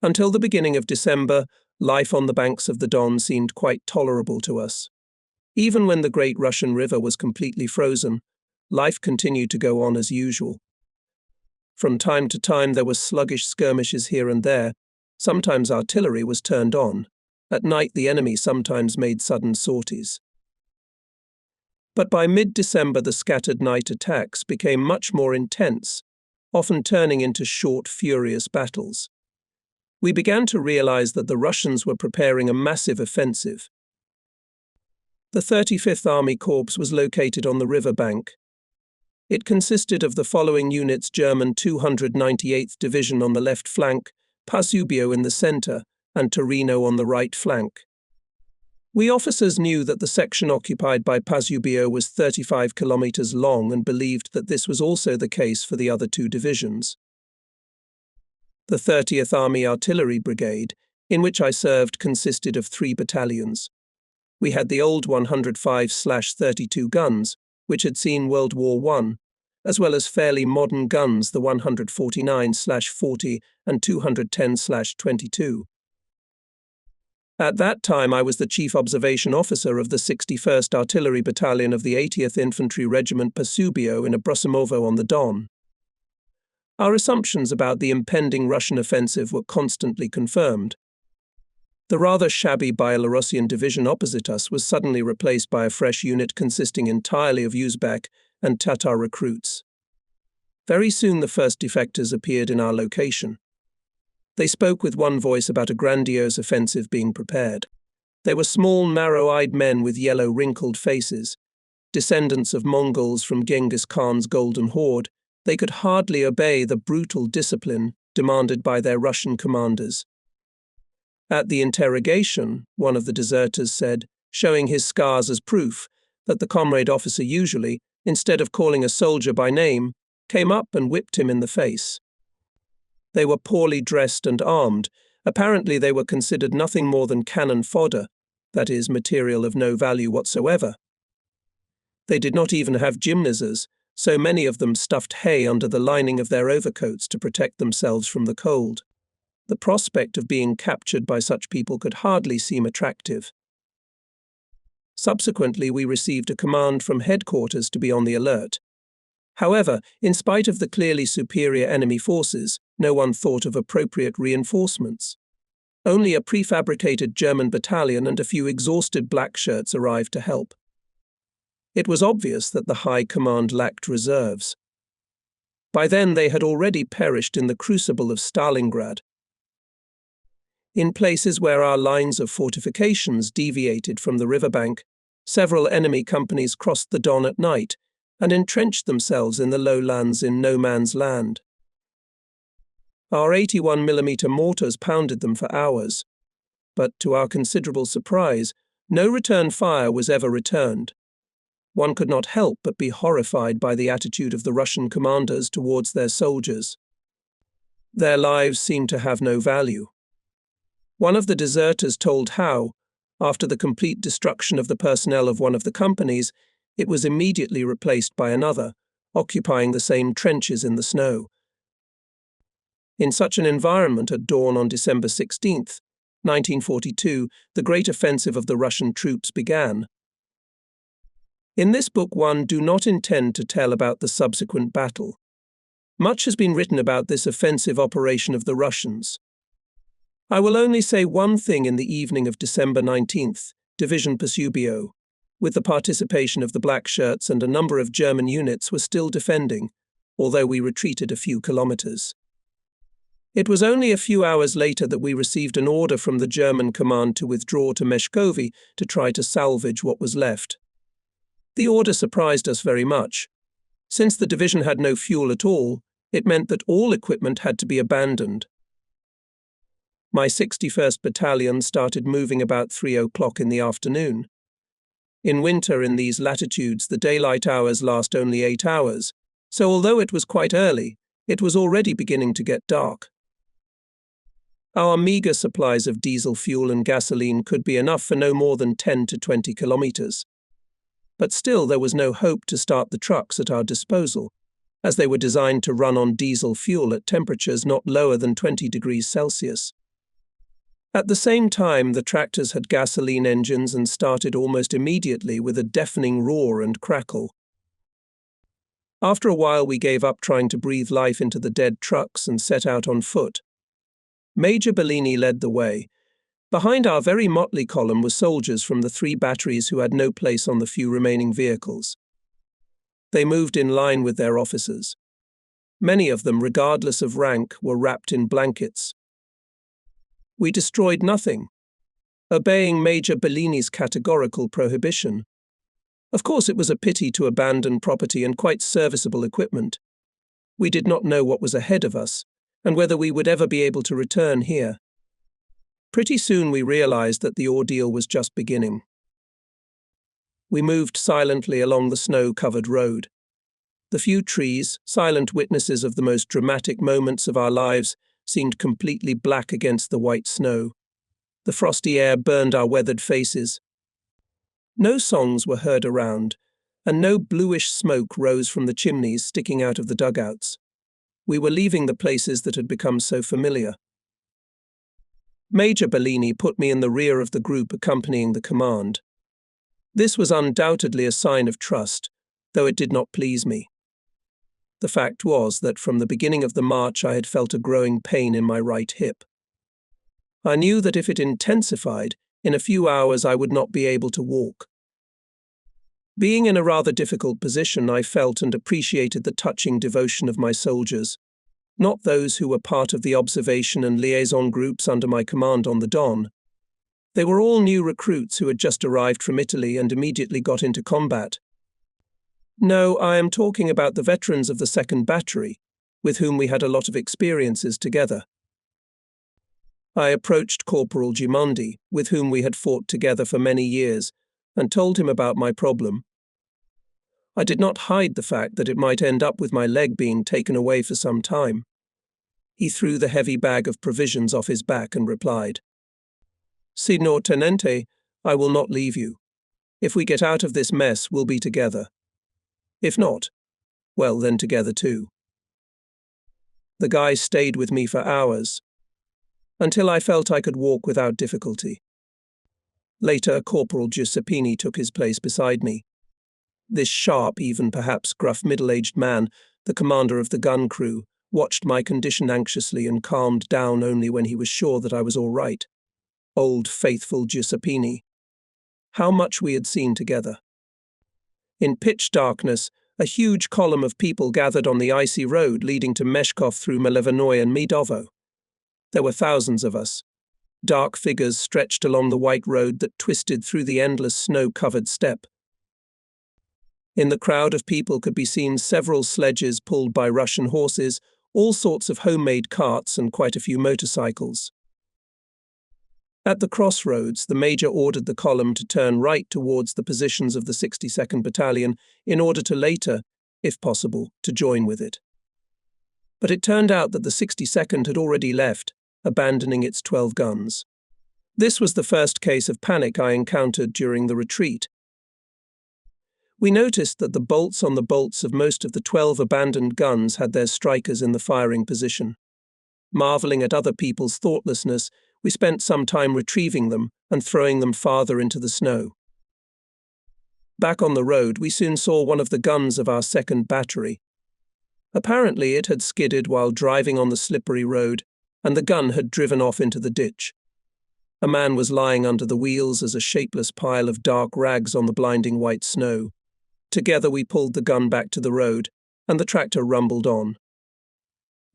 Until the beginning of December, life on the banks of the Don seemed quite tolerable to us. Even when the great Russian river was completely frozen, life continued to go on as usual. From time to time there were sluggish skirmishes here and there. Sometimes artillery was turned on. At night the enemy sometimes made sudden sorties. But by mid-December the scattered night attacks became much more intense, often turning into short, furious battles. We began to realize that the Russians were preparing a massive offensive. The 35th Army Corps was located on the river bank. It consisted of the following units: German 298th Division on the left flank, Pasubio in the center, and Torino on the right flank. We officers knew that the section occupied by Pasubio was 35 kilometers long and believed that this was also the case for the other two divisions. The 30th Army Artillery Brigade, in which I served, consisted of 3 battalions. We had the old 105/32 guns, which had seen World War I, as well as fairly modern guns, the 149/40 and 210/22. At that time I was the Chief Observation Officer of the 61st Artillery Battalion of the 80th Infantry Regiment Pasubio in Abrosimovo on the Don. Our assumptions about the impending Russian offensive were constantly confirmed. The rather shabby Byelorussian division opposite us was suddenly replaced by a fresh unit consisting entirely of Uzbek and Tatar recruits. Very soon the first defectors appeared in our location. They spoke with one voice about a grandiose offensive being prepared. They were small, narrow-eyed men with yellow, wrinkled faces. Descendants of Mongols from Genghis Khan's Golden Horde, they could hardly obey the brutal discipline demanded by their Russian commanders. At the interrogation, one of the deserters said, showing his scars as proof, that the comrade officer usually, instead of calling a soldier by name, came up and whipped him in the face. They were poorly dressed and armed. Apparently they were considered nothing more than cannon fodder, that is, material of no value whatsoever. They did not even have gymnasiums, so many of them stuffed hay under the lining of their overcoats to protect themselves from the cold. The prospect of being captured by such people could hardly seem attractive. Subsequently, we received a command from headquarters to be on the alert. However, in spite of the clearly superior enemy forces, no one thought of appropriate reinforcements. Only a prefabricated German battalion and a few exhausted blackshirts arrived to help. It was obvious that the High Command lacked reserves. By then they had already perished in the crucible of Stalingrad. In places where our lines of fortifications deviated from the riverbank, several enemy companies crossed the Don at night and entrenched themselves in the lowlands in no man's land. Our 81mm mortars pounded them for hours, but to our considerable surprise, no return fire was ever returned. One could not help but be horrified by the attitude of the Russian commanders towards their soldiers. Their lives seemed to have no value. One of the deserters told how, after the complete destruction of the personnel of one of the companies, it was immediately replaced by another, occupying the same trenches in the snow. In such an environment, at dawn on December 16, 1942, the great offensive of the Russian troops began. In this book one do not intend to tell about the subsequent battle. Much has been written about this offensive operation of the Russians. I will only say one thing: in the evening of December 19th, Division Pasubio, with the participation of the Black Shirts and a number of German units, were still defending, although we retreated a few kilometers. It was only a few hours later that we received an order from the German command to withdraw to Meshkovy to try to salvage what was left. The order surprised us very much. Since the division had no fuel at all, it meant that all equipment had to be abandoned. My 61st Battalion started moving about 3 o'clock in the afternoon. In winter in these latitudes, the daylight hours last only 8 hours, so although it was quite early, it was already beginning to get dark. Our meagre supplies of diesel fuel and gasoline could be enough for no more than 10 to 20 kilometers. But still there was no hope to start the trucks at our disposal, as they were designed to run on diesel fuel at temperatures not lower than 20 degrees Celsius. At the same time, the tractors had gasoline engines and started almost immediately with a deafening roar and crackle. After a while, we gave up trying to breathe life into the dead trucks and set out on foot. Major Bellini led the way. Behind our very motley column were soldiers from the 3 batteries who had no place on the few remaining vehicles. They moved in line with their officers. Many of them, regardless of rank, were wrapped in blankets. We destroyed nothing, obeying Major Bellini's categorical prohibition. Of course, it was a pity to abandon property and quite serviceable equipment. We did not know what was ahead of us, and whether we would ever be able to return here. Pretty soon we realized that the ordeal was just beginning. We moved silently along the snow-covered road. The few trees, silent witnesses of the most dramatic moments of our lives, seemed completely black against the white snow. The frosty air burned our weathered faces. No songs were heard around, and no bluish smoke rose from the chimneys sticking out of the dugouts. We were leaving the places that had become so familiar. Major Bellini put me in the rear of the group accompanying the command. This was undoubtedly a sign of trust, though it did not please me. The fact was that from the beginning of the march I had felt a growing pain in my right hip. I knew that if it intensified, in a few hours I would not be able to walk. Being in a rather difficult position, I felt and appreciated the touching devotion of my soldiers, not those who were part of the observation and liaison groups under my command on the Don. They were all new recruits who had just arrived from Italy and immediately got into combat. No, I am talking about the veterans of the 2nd Battery, with whom we had a lot of experiences together. I approached Corporal Gimondi, with whom we had fought together for many years, and told him about my problem. I did not hide the fact that it might end up with my leg being taken away for some time. He threw the heavy bag of provisions off his back and replied, "Signor Tenente, I will not leave you. If we get out of this mess, we'll be together. If not, well, then together too." The guy stayed with me for hours, until I felt I could walk without difficulty. Later, Corporal Giuseppini took his place beside me. This sharp, even perhaps gruff middle-aged man, the commander of the gun crew, watched my condition anxiously and calmed down only when he was sure that I was all right. Old, faithful Giuseppini. How much we had seen together. In pitch darkness, a huge column of people gathered on the icy road leading to Meshkov through Malevanoy and Midovo. There were thousands of us. Dark figures stretched along the white road that twisted through the endless snow-covered steppe. In the crowd of people could be seen several sledges pulled by Russian horses, all sorts of homemade carts, and quite a few motorcycles. At the crossroads, the major ordered the column to turn right towards the positions of the 62nd Battalion in order to later, if possible, to join with it. But it turned out that the 62nd had already left, abandoning its 12 guns. This was the first case of panic I encountered during the retreat. We noticed that the bolts on the bolts of most of the 12 abandoned guns had their strikers in the firing position. Marveling at other people's thoughtlessness, we spent some time retrieving them and throwing them farther into the snow. Back on the road, we soon saw one of the guns of our 2nd Battery. Apparently, it had skidded while driving on the slippery road, and the gun had driven off into the ditch. A man was lying under the wheels as a shapeless pile of dark rags on the blinding white snow. Together we pulled the gun back to the road, and the tractor rumbled on.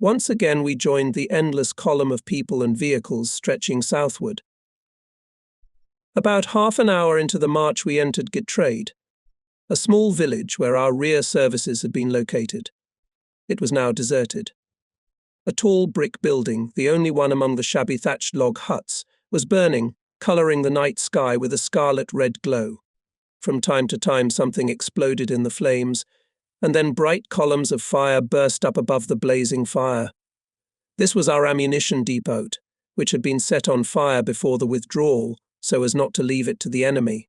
Once again we joined the endless column of people and vehicles stretching southward. About half an hour into the march we entered Gettrade, a small village where our rear services had been located. It was now deserted. A tall brick building, the only one among the shabby thatched log huts, was burning, colouring the night sky with a scarlet-red glow. From time to time something exploded in the flames, and then bright columns of fire burst up above the blazing fire. This was our ammunition depot, which had been set on fire before the withdrawal, so as not to leave it to the enemy.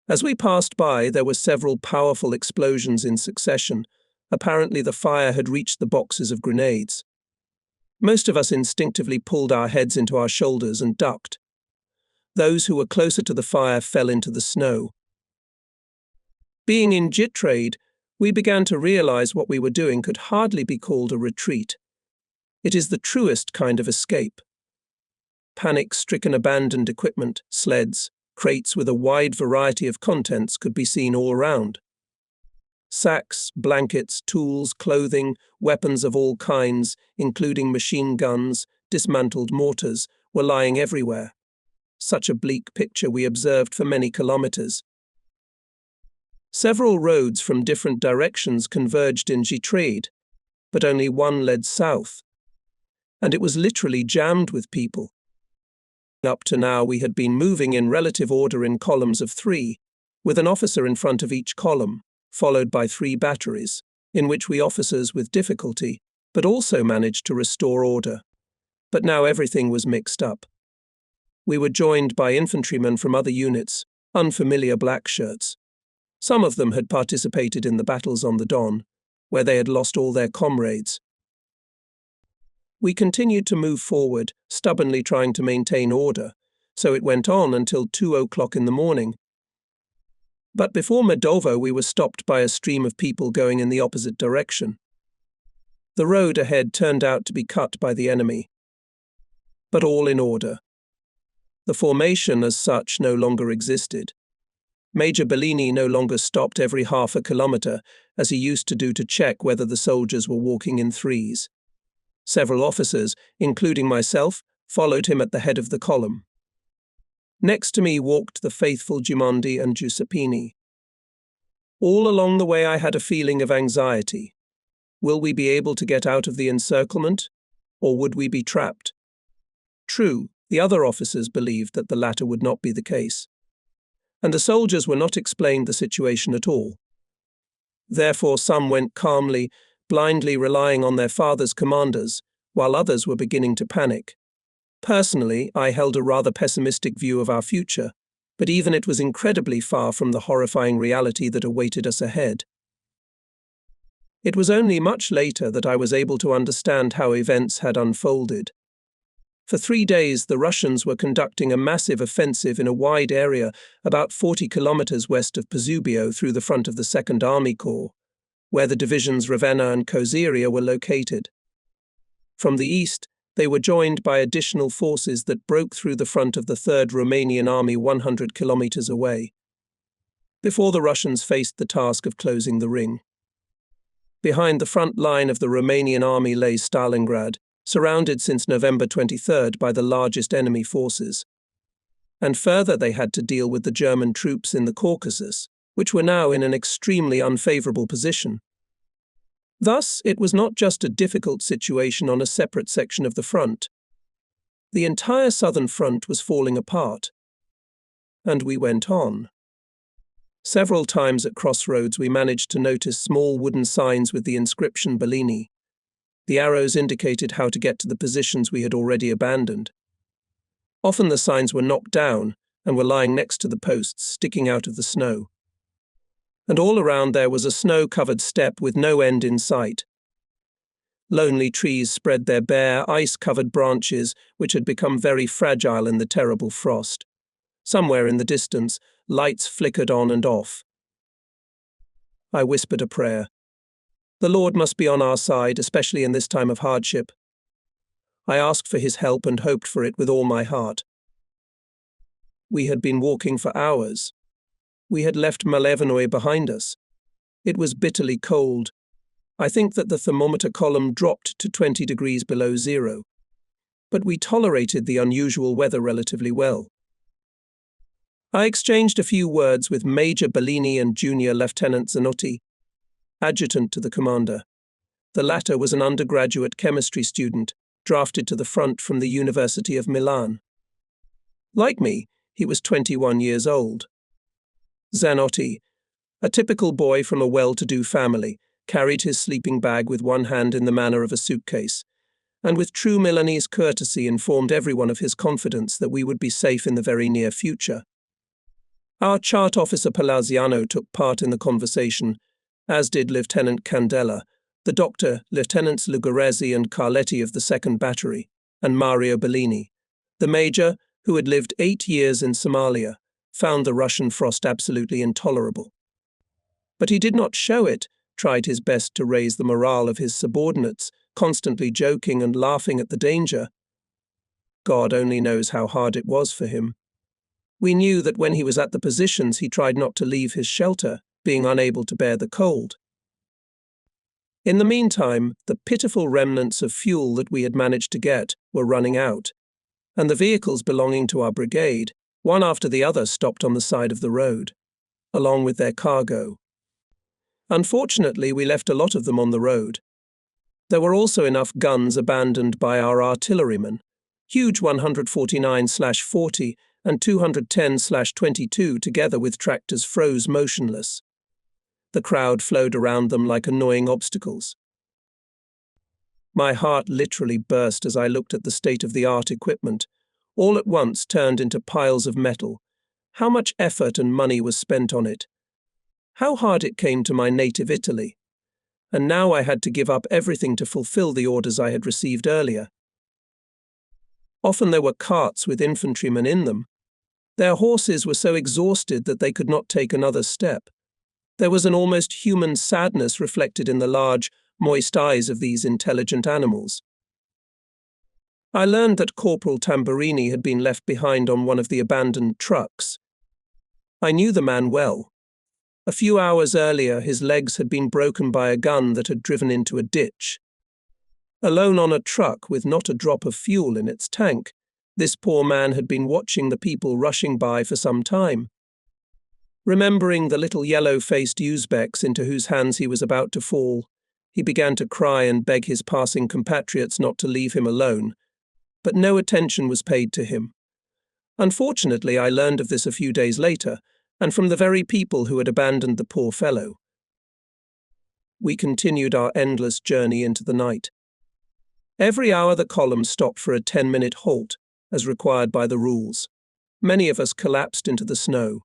As we passed by, there were several powerful explosions in succession. Apparently the fire had reached the boxes of grenades. Most of us instinctively pulled our heads into our shoulders and ducked. Those who were closer to the fire fell into the snow. Being in JIT trade, we began to realize what we were doing could hardly be called a retreat. It is the truest kind of escape. Panic-stricken abandoned equipment, sleds, crates with a wide variety of contents could be seen all around. Sacks, blankets, tools, clothing, weapons of all kinds, including machine guns, dismantled mortars, were lying everywhere. Such a bleak picture we observed for many kilometers. Several roads from different directions converged in Gitrade, but only one led south, and it was literally jammed with people. Up to now we had been moving in relative order in columns of 3, with an officer in front of each column, followed by 3 batteries, in which we officers with difficulty, but also managed to restore order. But now everything was mixed up. We were joined by infantrymen from other units, unfamiliar black shirts. Some of them had participated in the battles on the Don, where they had lost all their comrades. We continued to move forward, stubbornly trying to maintain order, so it went on until 2 o'clock in the morning. But before Medovo we were stopped by a stream of people going in the opposite direction. The road ahead turned out to be cut by the enemy. But all in order. The formation as such no longer existed. Major Bellini no longer stopped every half a kilometre, as he used to do to check whether the soldiers were walking in 3s. Several officers, including myself, followed him at the head of the column. Next to me walked the faithful Gimondi and Giuseppini. All along the way I had a feeling of anxiety. Will we be able to get out of the encirclement, or would we be trapped? True, the other officers believed that the latter would not be the case, and the soldiers were not explained the situation at all. Therefore some went calmly, blindly relying on their father's commanders, while others were beginning to panic. Personally, I held a rather pessimistic view of our future, but even it was incredibly far from the horrifying reality that awaited us ahead. It was only much later that I was able to understand how events had unfolded. For 3 days, the Russians were conducting a massive offensive in a wide area about 40 kilometers west of Pozubio through the front of the 2nd Army Corps, where the divisions Ravenna and Koziria were located. From the east, they were joined by additional forces that broke through the front of the 3rd Romanian Army 100 kilometers away, before the Russians faced the task of closing the ring. Behind the front line of the Romanian army lay Stalingrad, surrounded since November 23rd by the largest enemy forces. And further they had to deal with the German troops in the Caucasus, which were now in an extremely unfavourable position. Thus, it was not just a difficult situation on a separate section of the front. The entire southern front was falling apart. And we went on. Several times at crossroads we managed to notice small wooden signs with the inscription Bellini. The arrows indicated how to get to the positions we had already abandoned. Often the signs were knocked down and were lying next to the posts, sticking out of the snow. And all around there was a snow-covered steppe with no end in sight. Lonely trees spread their bare, ice-covered branches, which had become very fragile in the terrible frost. Somewhere in the distance, lights flickered on and off. I whispered a prayer. The Lord must be on our side, especially in this time of hardship. I asked for his help and hoped for it with all my heart. We had been walking for hours. We had left Malevinoe behind us. It was bitterly cold. I think that the thermometer column dropped to 20 degrees below zero. But we tolerated the unusual weather relatively well. I exchanged a few words with Major Bellini and Junior Lieutenant Zanotti, adjutant to the commander. The latter was an undergraduate chemistry student, drafted to the front from the University of Milan. Like me, he was 21 years old. Zanotti, a typical boy from a well-to-do family, carried his sleeping bag with one hand in the manner of a suitcase, and with true Milanese courtesy informed everyone of his confidence that we would be safe in the very near future. Our chart officer Palazziano took part in the conversation, as did Lieutenant Candela, the doctor, Lieutenants Lugarezzi and Carletti of the 2nd Battery, and Mario Bellini, the major, who had lived 8 years in Somalia, found the Russian frost absolutely intolerable. But he did not show it, tried his best to raise the morale of his subordinates, constantly joking and laughing at the danger. God only knows how hard it was for him. We knew that when he was at the positions he tried not to leave his shelter, being unable to bear the cold. In the meantime, the pitiful remnants of fuel that we had managed to get were running out, and the vehicles belonging to our brigade, one after the other, stopped on the side of the road, along with their cargo. Unfortunately, we left a lot of them on the road. There were also enough guns abandoned by our artillerymen, huge 149/40 and 210/22 together with tractors froze motionless. The crowd flowed around them like annoying obstacles. My heart literally burst as I looked at the state-of-the-art equipment, all at once turned into piles of metal. How much effort and money was spent on it. How hard it came to my native Italy. And now I had to give up everything to fulfill the orders I had received earlier. Often there were carts with infantrymen in them. Their horses were so exhausted that they could not take another step. There was an almost human sadness reflected in the large, moist eyes of these intelligent animals. I learned that Corporal Tamburini had been left behind on one of the abandoned trucks. I knew the man well. A few hours earlier, his legs had been broken by a gun that had driven into a ditch. Alone on a truck with not a drop of fuel in its tank, this poor man had been watching the people rushing by for some time. Remembering the little yellow-faced Uzbeks into whose hands he was about to fall, he began to cry and beg his passing compatriots not to leave him alone, but no attention was paid to him. Unfortunately, I learned of this a few days later, and from the very people who had abandoned the poor fellow. We continued our endless journey into the night. Every hour the column stopped for a 10-minute halt, as required by the rules. Many of us collapsed into the snow.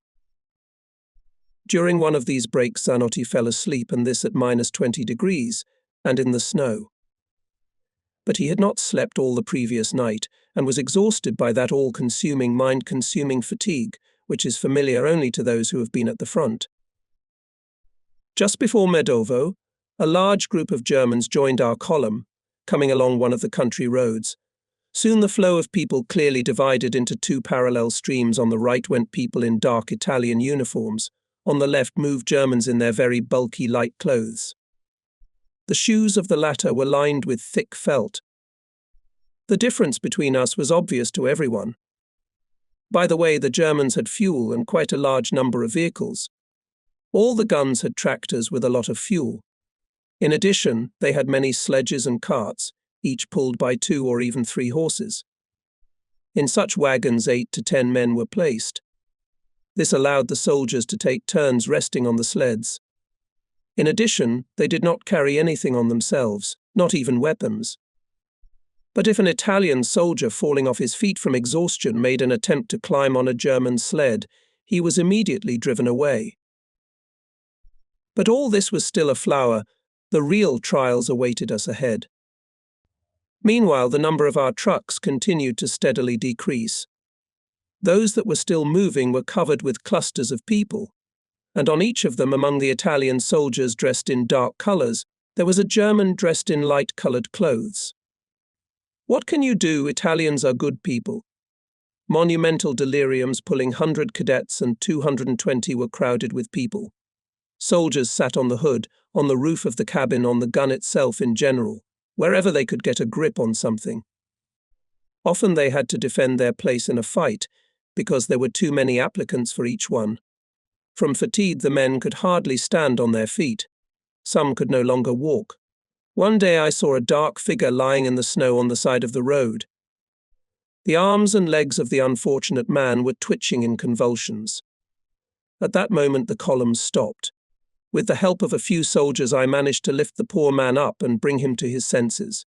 During one of these breaks, Zanotti fell asleep, and this at -20 degrees, and in the snow. But he had not slept all the previous night, and was exhausted by that all-consuming, mind-consuming fatigue, which is familiar only to those who have been at the front. Just before Medovo, a large group of Germans joined our column, coming along one of the country roads. Soon the flow of people clearly divided into two parallel streams. On the right went people in dark Italian uniforms. On the left moved Germans in their very bulky light clothes. The shoes of the latter were lined with thick felt. The difference between us was obvious to everyone. By the way, the Germans had fuel and quite a large number of vehicles. All the guns had tractors with a lot of fuel. In addition, they had many sledges and carts, each pulled by 2 or even 3 horses. In such wagons, 8 to 10 men were placed. This allowed the soldiers to take turns resting on the sleds. In addition, they did not carry anything on themselves, not even weapons. But if an Italian soldier falling off his feet from exhaustion made an attempt to climb on a German sled, he was immediately driven away. But all this was still a flower. The real trials awaited us ahead. Meanwhile, the number of our trucks continued to steadily decrease. Those that were still moving were covered with clusters of people, and on each of them, among the Italian soldiers dressed in dark colors, there was a German dressed in light-colored clothes. What can you do? Italians are good people. Monumental deliriums pulling 100 cadets and 220 were crowded with people. Soldiers sat on the hood, on the roof of the cabin, on the gun itself in general, wherever they could get a grip on something. Often they had to defend their place in a fight, because there were too many applicants for each one. From fatigue, the men could hardly stand on their feet. Some could no longer walk. One day I saw a dark figure lying in the snow on the side of the road. The arms and legs of the unfortunate man were twitching in convulsions. At that moment the column stopped. With the help of a few soldiers, I managed to lift the poor man up and bring him to his senses.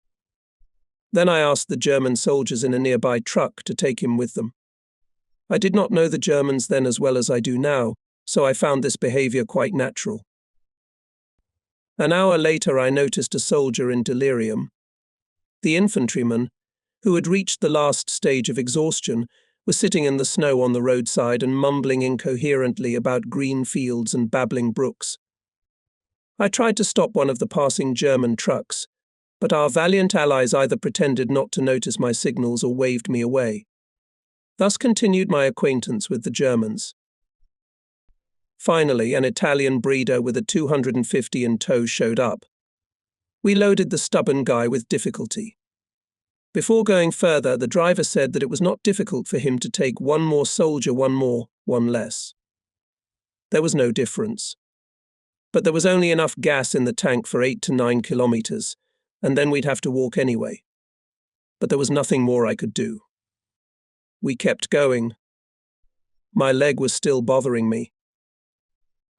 Then I asked the German soldiers in a nearby truck to take him with them. I did not know the Germans then as well as I do now, so I found this behavior quite natural. An hour later I noticed a soldier in delirium. The infantryman, who had reached the last stage of exhaustion, was sitting in the snow on the roadside and mumbling incoherently about green fields and babbling brooks. I tried to stop one of the passing German trucks, but our valiant allies either pretended not to notice my signals or waved me away. Thus continued my acquaintance with the Germans. Finally, an Italian breeder with a 250 in tow showed up. We loaded the stubborn guy with difficulty. Before going further, the driver said that it was not difficult for him to take one more soldier, one more, one less. There was no difference. But there was only enough gas in the tank for 8 to 9 kilometers, and then we'd have to walk anyway. But there was nothing more I could do. We kept going. My leg was still bothering me.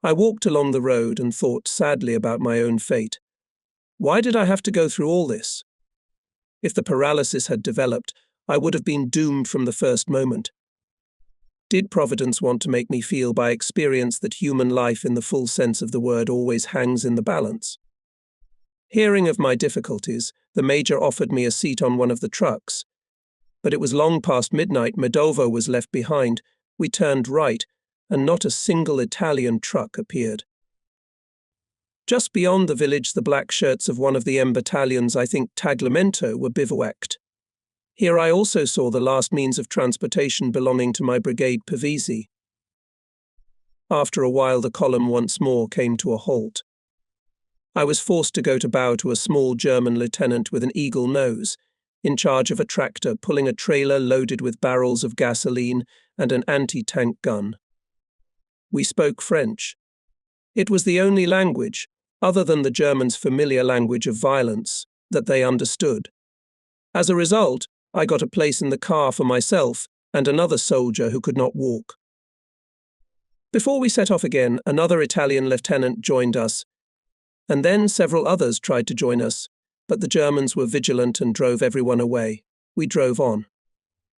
I walked along the road and thought sadly about my own fate. Why did I have to go through all this? If the paralysis had developed, I would have been doomed from the first moment. Did Providence want to make me feel by experience that human life in the full sense of the word always hangs in the balance? Hearing of my difficulties, the major offered me a seat on one of the trucks. But it was long past midnight, Medovo was left behind. We turned right, and not a single Italian truck appeared. Just beyond the village, the black shirts of one of the M battalions, I think Tagliamento, were bivouacked. Here I also saw the last means of transportation belonging to my brigade Pavese. After a while the column once more came to a halt. I was forced to go to bow to a small German lieutenant with an eagle nose, in charge of a tractor pulling a trailer loaded with barrels of gasoline and an anti-tank gun. We spoke French. It was the only language, other than the Germans' familiar language of violence, that they understood. As a result, I got a place in the car for myself and another soldier who could not walk. Before we set off again, another Italian lieutenant joined us, and then several others tried to join us, but the Germans were vigilant and drove everyone away. We drove on.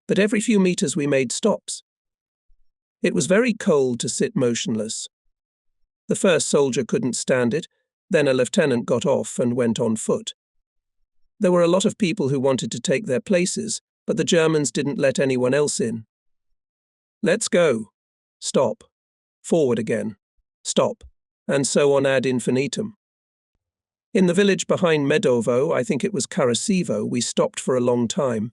But every few meters we made stops. It was very cold to sit motionless. The first soldier couldn't stand it, then a lieutenant got off and went on foot. There were a lot of people who wanted to take their places, but the Germans didn't let anyone else in. Let's go. Stop. Forward again. Stop. And so on ad infinitum. In the village behind Medovo, I think it was Carasivo, we stopped for a long time.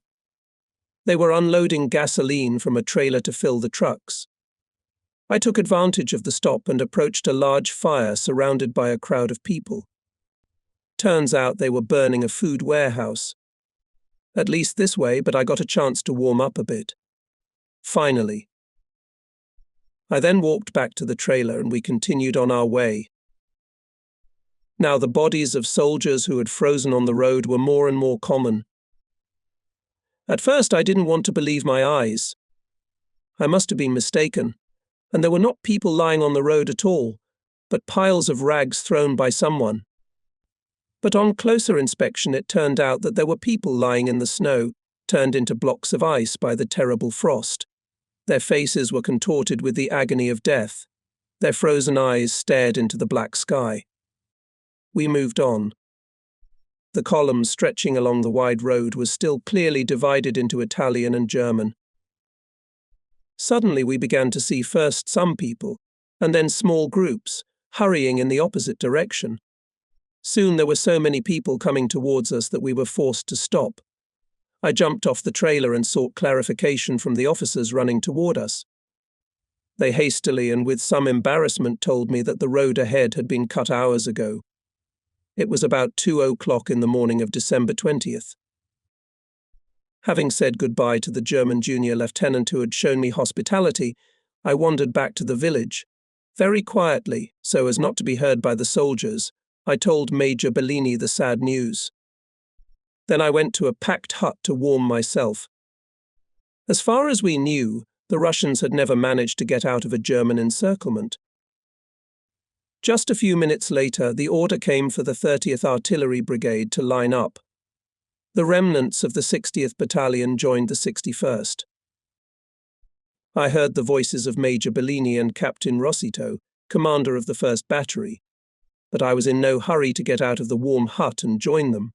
They were unloading gasoline from a trailer to fill the trucks. I took advantage of the stop and approached a large fire surrounded by a crowd of people. Turns out they were burning a food warehouse. At least this way, but I got a chance to warm up a bit. Finally. I then walked back to the trailer and we continued on our way. Now the bodies of soldiers who had frozen on the road were more and more common. At first I didn't want to believe my eyes. I must have been mistaken, and there were not people lying on the road at all, but piles of rags thrown by someone. But on closer inspection it turned out that there were people lying in the snow, turned into blocks of ice by the terrible frost. Their faces were contorted with the agony of death. Their frozen eyes stared into the black sky. We moved on. The column stretching along the wide road was still clearly divided into Italian and German. Suddenly we began to see first some people, and then small groups, hurrying in the opposite direction. Soon there were so many people coming towards us that we were forced to stop. I jumped off the trailer and sought clarification from the officers running toward us. They hastily and with some embarrassment told me that the road ahead had been cut hours ago. It was about 2:00 in the morning of December 20th. Having said goodbye to the German junior lieutenant who had shown me hospitality, I wandered back to the village. Very quietly, so as not to be heard by the soldiers, I told Major Bellini the sad news. Then I went to a packed hut to warm myself. As far as we knew, the Russians had never managed to get out of a German encirclement. Just a few minutes later, the order came for the 30th Artillery Brigade to line up. The remnants of the 60th Battalion joined the 61st. I heard the voices of Major Bellini and Captain Rossito, commander of the 1st Battery, but I was in no hurry to get out of the warm hut and join them.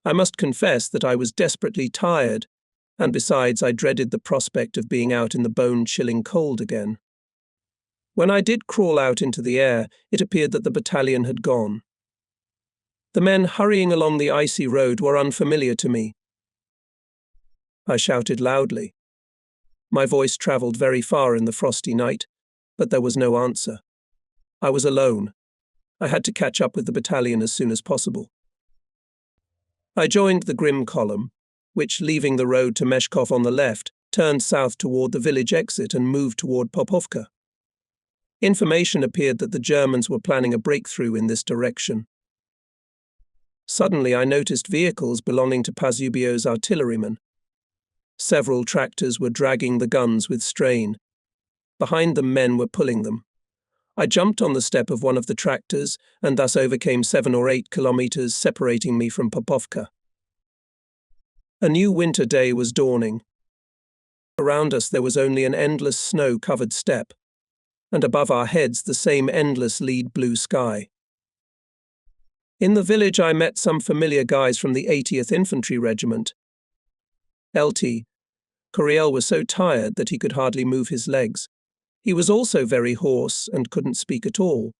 I must confess that I was desperately tired, And besides, I dreaded the prospect of being out in the bone-chilling cold again. When I did crawl out into the air, it appeared that the battalion had gone. The men hurrying along the icy road were unfamiliar to me. I shouted loudly. My voice travelled very far in the frosty night, but there was no answer. I was alone. I had to catch up with the battalion as soon as possible. I joined the grim column, which, leaving the road to Meshkov on the left, turned south toward the village exit and moved toward Popovka. Information appeared that the Germans were planning a breakthrough in this direction. Suddenly I noticed vehicles belonging to Pazubio's artillerymen. Several tractors were dragging the guns with strain. Behind them men were pulling them. I jumped on the step of one of the tractors and thus overcame 7 or 8 kilometers separating me from Popovka. A new winter day was dawning. Around us there was only an endless snow-covered steppe, and above our heads the same endless lead blue sky. In the village I met some familiar guys from the 80th Infantry Regiment. LT. Coriel was so tired that he could hardly move his legs. He was also very hoarse and couldn't speak at all,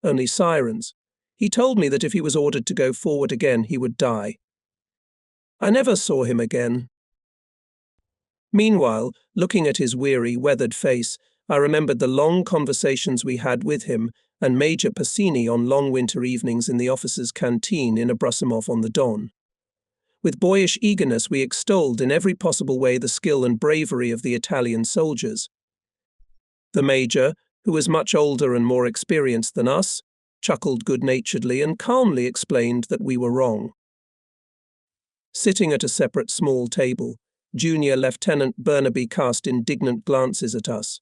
only sirens. He told me that if he was ordered to go forward again, he would die. I never saw him again. Meanwhile, looking at his weary, weathered face, I remembered the long conversations we had with him and Major Passini on long winter evenings in the officers' canteen in Abrusimov on the Don. With boyish eagerness we extolled in every possible way the skill and bravery of the Italian soldiers. The Major, who was much older and more experienced than us, chuckled good-naturedly and calmly explained that we were wrong. Sitting at a separate small table, Junior Lieutenant Burnaby cast indignant glances at us.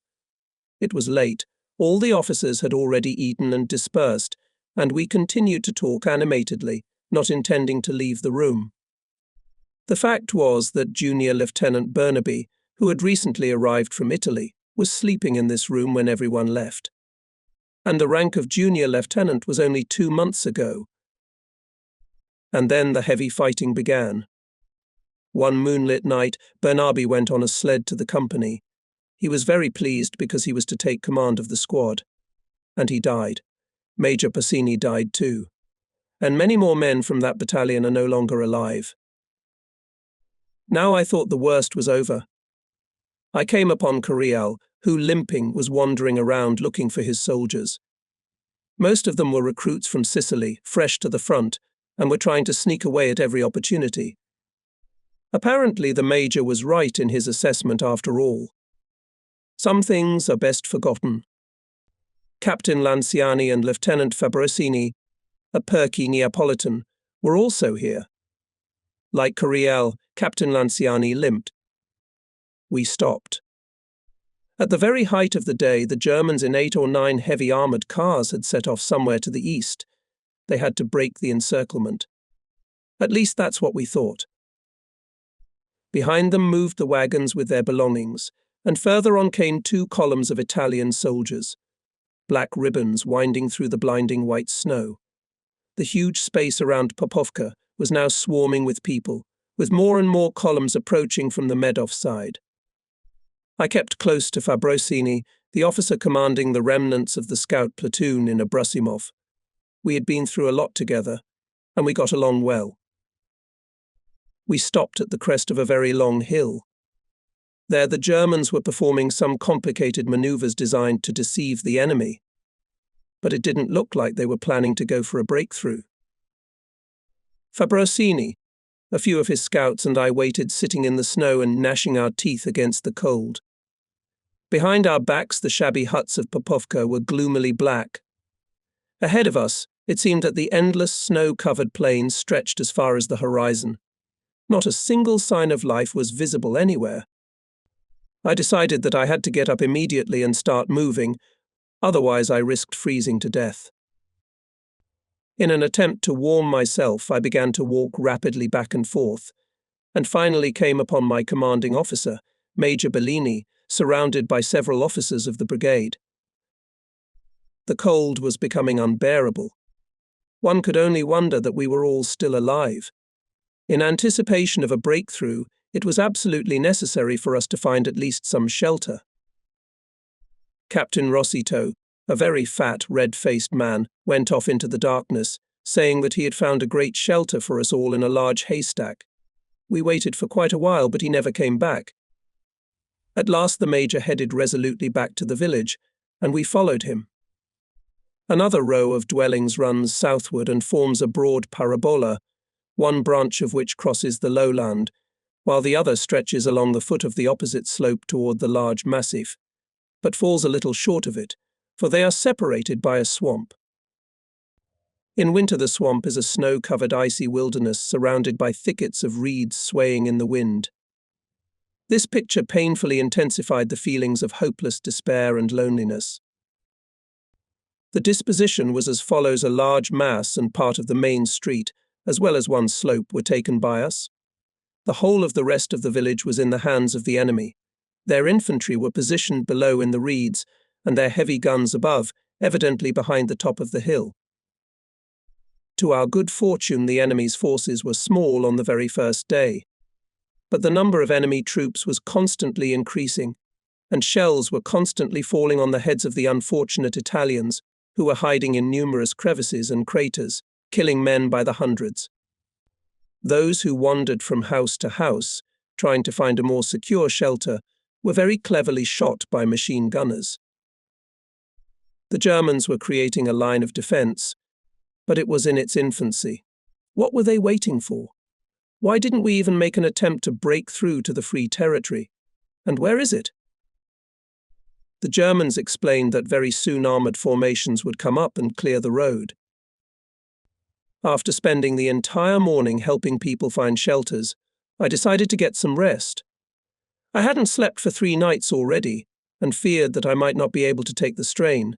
It was late. All the officers had already eaten and dispersed, and we continued to talk animatedly, not intending to leave the room. The fact was that Junior Lieutenant Burnaby, who had recently arrived from Italy, was sleeping in this room when everyone left. And the rank of junior lieutenant was only 2 months ago. And then the heavy fighting began. One moonlit night, Burnaby went on a sled to the company. He was very pleased because he was to take command of the squad. And he died. Major Passini died too. And many more men from that battalion are no longer alive. Now I thought the worst was over. I came upon Coriel, who, limping, was wandering around looking for his soldiers. Most of them were recruits from Sicily, fresh to the front, and were trying to sneak away at every opportunity. Apparently the Major was right in his assessment after all. Some things are best forgotten. Captain Lanciani and Lieutenant Fabrosini, a perky Neapolitan, were also here. Like Coriel, Captain Lanciani limped. We stopped. At the very height of the day, the Germans in 8 or 9 heavy armoured cars had set off somewhere to the east. They had to break the encirclement. At least that's what we thought. Behind them moved the wagons with their belongings, and further on came 2 columns of Italian soldiers, black ribbons winding through the blinding white snow. The huge space around Popovka was now swarming with people, with more and more columns approaching from the Medov side. I kept close to Fabrosini, the officer commanding the remnants of the scout platoon in Abrusimov. We had been through a lot together, and we got along well. We stopped at the crest of a very long hill. There the Germans were performing some complicated maneuvers designed to deceive the enemy. But it didn't look like they were planning to go for a breakthrough. Fabrosini, a few of his scouts and I waited sitting in the snow and gnashing our teeth against the cold. Behind our backs the shabby huts of Popovka were gloomily black. Ahead of us, it seemed that the endless snow-covered plains stretched as far as the horizon. Not a single sign of life was visible anywhere. I decided that I had to get up immediately and start moving, otherwise I risked freezing to death. In an attempt to warm myself, I began to walk rapidly back and forth, and finally came upon my commanding officer, Major Bellini, surrounded by several officers of the brigade. The cold was becoming unbearable. One could only wonder that we were all still alive. In anticipation of a breakthrough, It was absolutely necessary for us to find at least some shelter. Captain Rossito, a very fat, red-faced man, went off into the darkness, saying that he had found a great shelter for us all in a large haystack. We waited for quite a while, but he never came back. At last the major headed resolutely back to the village, and we followed him. Another row of dwellings runs southward and forms a broad parabola, one branch of which crosses the lowland, while the other stretches along the foot of the opposite slope toward the large massif, but falls a little short of it, for they are separated by a swamp. In winter the swamp is a snow-covered icy wilderness surrounded by thickets of reeds swaying in the wind. This picture painfully intensified the feelings of hopeless despair and loneliness. The disposition was as follows: a large mass and part of the main street, as well as one slope, were taken by us. The whole of the rest of the village was in the hands of the enemy. Their infantry were positioned below in the reeds, and their heavy guns above, evidently behind the top of the hill. To our good fortune, the enemy's forces were small on the very first day. But the number of enemy troops was constantly increasing, and shells were constantly falling on the heads of the unfortunate Italians, who were hiding in numerous crevices and craters, killing men by the hundreds. Those who wandered from house to house, trying to find a more secure shelter, were very cleverly shot by machine gunners. The Germans were creating a line of defense, but it was in its infancy. What were they waiting for? Why didn't we even make an attempt to break through to the free territory? And where is it? The Germans explained that very soon armoured formations would come up and clear the road. After spending the entire morning helping people find shelters, I decided to get some rest. I hadn't slept for 3 nights already, and feared that I might not be able to take the strain.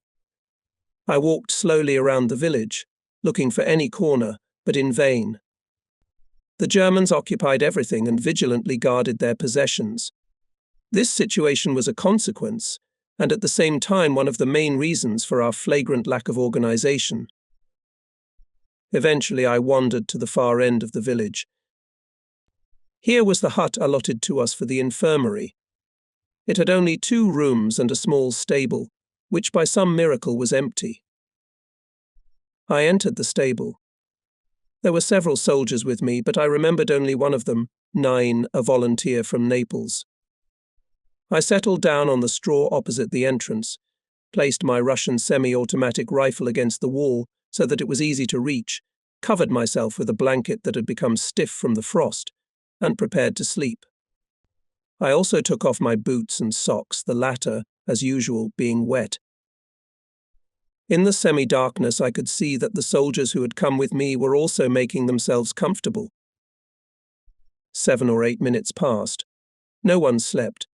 I walked slowly around the village, looking for any corner, but in vain. The Germans occupied everything and vigilantly guarded their possessions. This situation was a consequence, and at the same time one of the main reasons for our flagrant lack of organization. Eventually I wandered to the far end of the village. Here was the hut allotted to us for the infirmary. It had only 2 rooms and a small stable, which by some miracle was empty. I entered the stable. There were several soldiers with me, but I remembered only one of them, 9, a volunteer from Naples. I settled down on the straw opposite the entrance, placed my Russian semi-automatic rifle against the wall so that it was easy to reach, covered myself with a blanket that had become stiff from the frost, and prepared to sleep. I also took off my boots and socks, the latter, as usual, being wet. In the semi-darkness I could see that the soldiers who had come with me were also making themselves comfortable. 7 or 8 minutes passed. No one slept.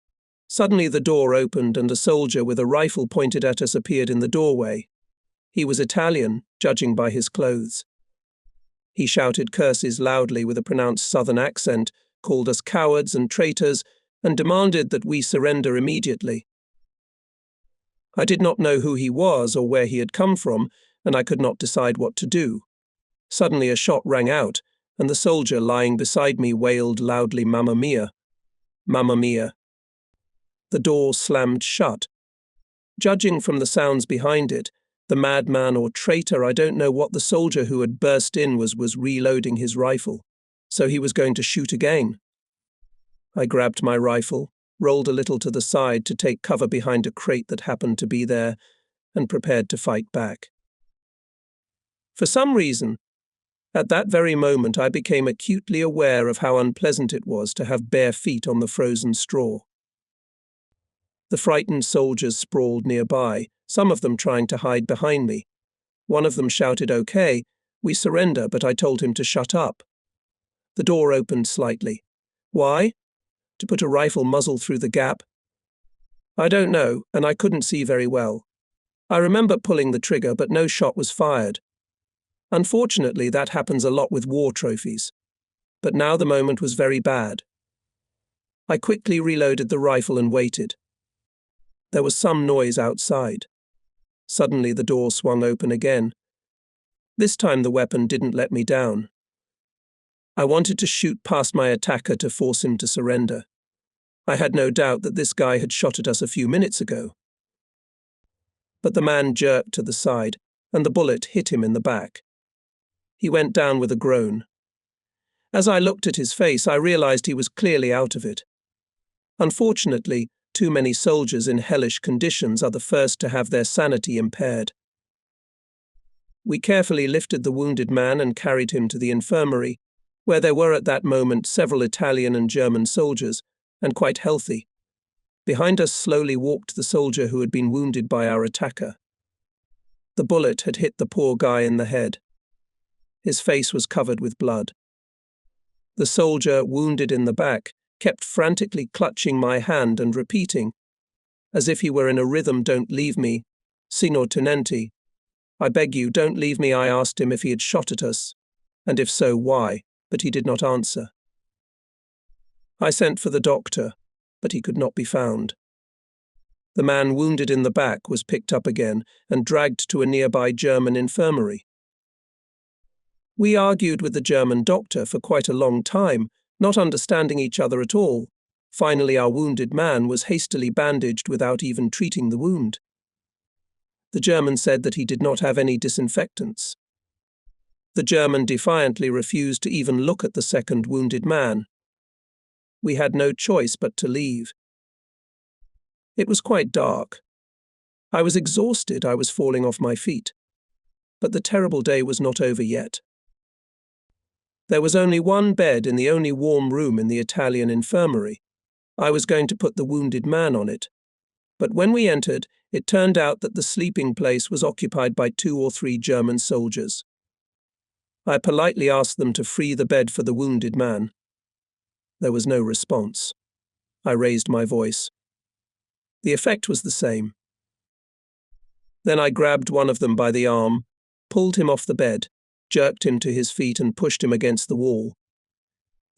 Suddenly the door opened and a soldier with a rifle pointed at us appeared in the doorway. He was Italian, judging by his clothes. He shouted curses loudly with a pronounced southern accent, called us cowards and traitors, and demanded that we surrender immediately. I did not know who he was or where he had come from, and I could not decide what to do. Suddenly a shot rang out, and the soldier lying beside me wailed loudly, "Mamma mia! Mamma mia!" The door slammed shut. Judging from the sounds behind it, the madman or traitor, I don't know what, the soldier who had burst in was reloading his rifle, so he was going to shoot again. I grabbed my rifle, rolled a little to the side to take cover behind a crate that happened to be there, and prepared to fight back. For some reason, at that very moment I became acutely aware of how unpleasant it was to have bare feet on the frozen straw. The frightened soldiers sprawled nearby, some of them trying to hide behind me. One of them shouted, "Okay, we surrender," but I told him to shut up. The door opened slightly. Why? To put a rifle muzzle through the gap? I don't know, and I couldn't see very well. I remember pulling the trigger, but no shot was fired. Unfortunately, that happens a lot with war trophies. But now the moment was very bad. I quickly reloaded the rifle and waited. There was some noise outside. Suddenly the door swung open again. This time the weapon didn't let me down. I wanted to shoot past my attacker to force him to surrender. I had no doubt that this guy had shot at us a few minutes ago. But the man jerked to the side, and the bullet hit him in the back. He went down with a groan. As I looked at his face, I realized he was clearly out of it. Unfortunately, too many soldiers in hellish conditions are the first to have their sanity impaired. We carefully lifted the wounded man and carried him to the infirmary, where there were at that moment several Italian and German soldiers, and quite healthy. Behind us slowly walked the soldier who had been wounded by our attacker. The bullet had hit the poor guy in the head. His face was covered with blood. The soldier, wounded in the back, kept frantically clutching my hand and repeating, as if he were in a rhythm, "Don't leave me, Signor Tenente. I beg you, don't leave me." I asked him if he had shot at us, and if so, why, but he did not answer. I sent for the doctor, but he could not be found. The man wounded in the back was picked up again and dragged to a nearby German infirmary. We argued with the German doctor for quite a long time, not understanding each other at all. Finally, our wounded man was hastily bandaged without even treating the wound. The German said that he did not have any disinfectants. The German defiantly refused to even look at the second wounded man. We had no choice but to leave. It was quite dark. I was exhausted, I was falling off my feet. But the terrible day was not over yet. There was only one bed in the only warm room in the Italian infirmary. I was going to put the wounded man on it. But when we entered, it turned out that the sleeping place was occupied by 2 or 3 German soldiers. I politely asked them to free the bed for the wounded man. There was no response. I raised my voice. The effect was the same. Then I grabbed one of them by the arm, pulled him off the bed, jerked him to his feet and pushed him against the wall.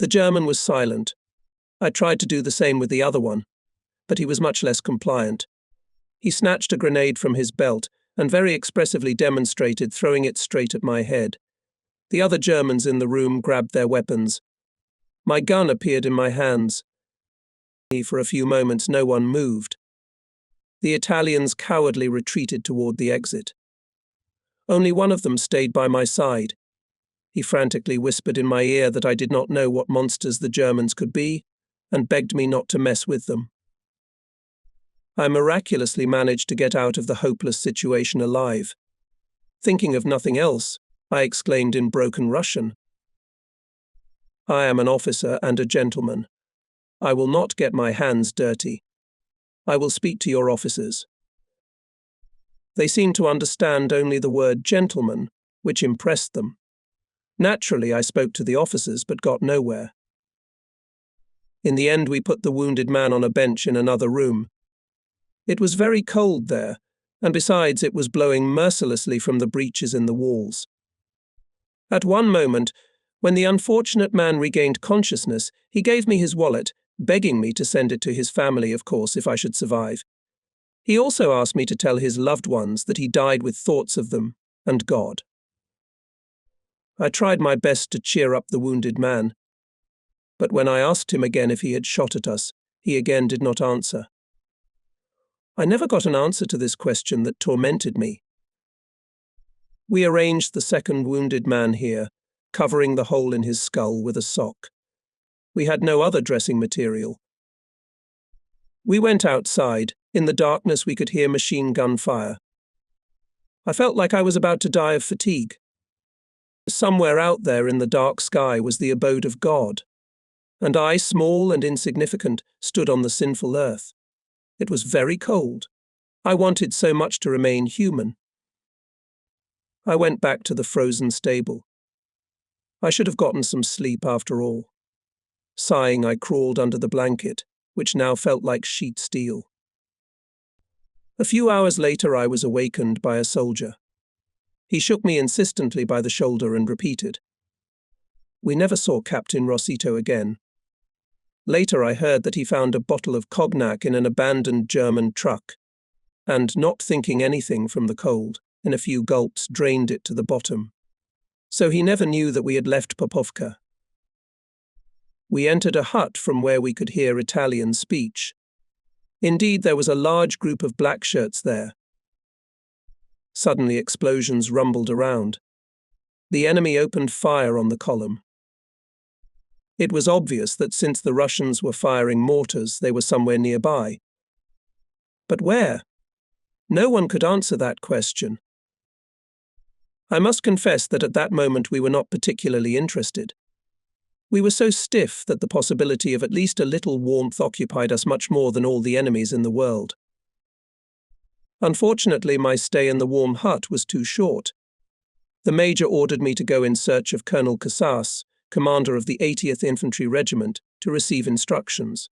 The German was silent. I tried to do the same with the other one, but he was much less compliant. He snatched a grenade from his belt and very expressively demonstrated throwing it straight at my head. The other Germans in the room grabbed their weapons. My gun appeared in my hands. For a few moments, no one moved. The Italians cowardly retreated toward the exit. Only one of them stayed by my side. He frantically whispered in my ear that I did not know what monsters the Germans could be, and begged me not to mess with them. I miraculously managed to get out of the hopeless situation alive. Thinking of nothing else, I exclaimed in broken Russian, "I am an officer and a gentleman. I will not get my hands dirty. I will speak to your officers." They seemed to understand only the word gentleman, which impressed them. Naturally, I spoke to the officers but got nowhere. In the end, we put the wounded man on a bench in another room. It was very cold there, and besides, it was blowing mercilessly from the breaches in the walls. At one moment, when the unfortunate man regained consciousness, he gave me his wallet, begging me to send it to his family, of course, if I should survive. He also asked me to tell his loved ones that he died with thoughts of them and God. I tried my best to cheer up the wounded man, but when I asked him again if he had shot at us, he again did not answer. I never got an answer to this question that tormented me. We arranged the second wounded man here, covering the hole in his skull with a sock. We had no other dressing material. We went outside. In the darkness, we could hear machine gun fire. I felt like I was about to die of fatigue. Somewhere out there in the dark sky was the abode of God, and I, small and insignificant, stood on the sinful earth. It was very cold. I wanted so much to remain human. I went back to the frozen stable. I should have gotten some sleep after all. Sighing, I crawled under the blanket, which now felt like sheet steel. A few hours later, I was awakened by a soldier. He shook me insistently by the shoulder and repeated, "We never saw Captain Rossito again." Later, I heard that he found a bottle of cognac in an abandoned German truck, and, not thinking anything from the cold, in a few gulps drained it to the bottom. So he never knew that we had left Popovka. We entered a hut from where we could hear Italian speech. Indeed, there was a large group of black shirts there. Suddenly, explosions rumbled around. The enemy opened fire on the column. It was obvious that since the Russians were firing mortars, they were somewhere nearby. But where? No one could answer that question. I must confess that at that moment we were not particularly interested. We were so stiff that the possibility of at least a little warmth occupied us much more than all the enemies in the world. Unfortunately, my stay in the warm hut was too short. The major ordered me to go in search of Colonel Casas, commander of the 80th Infantry Regiment, to receive instructions.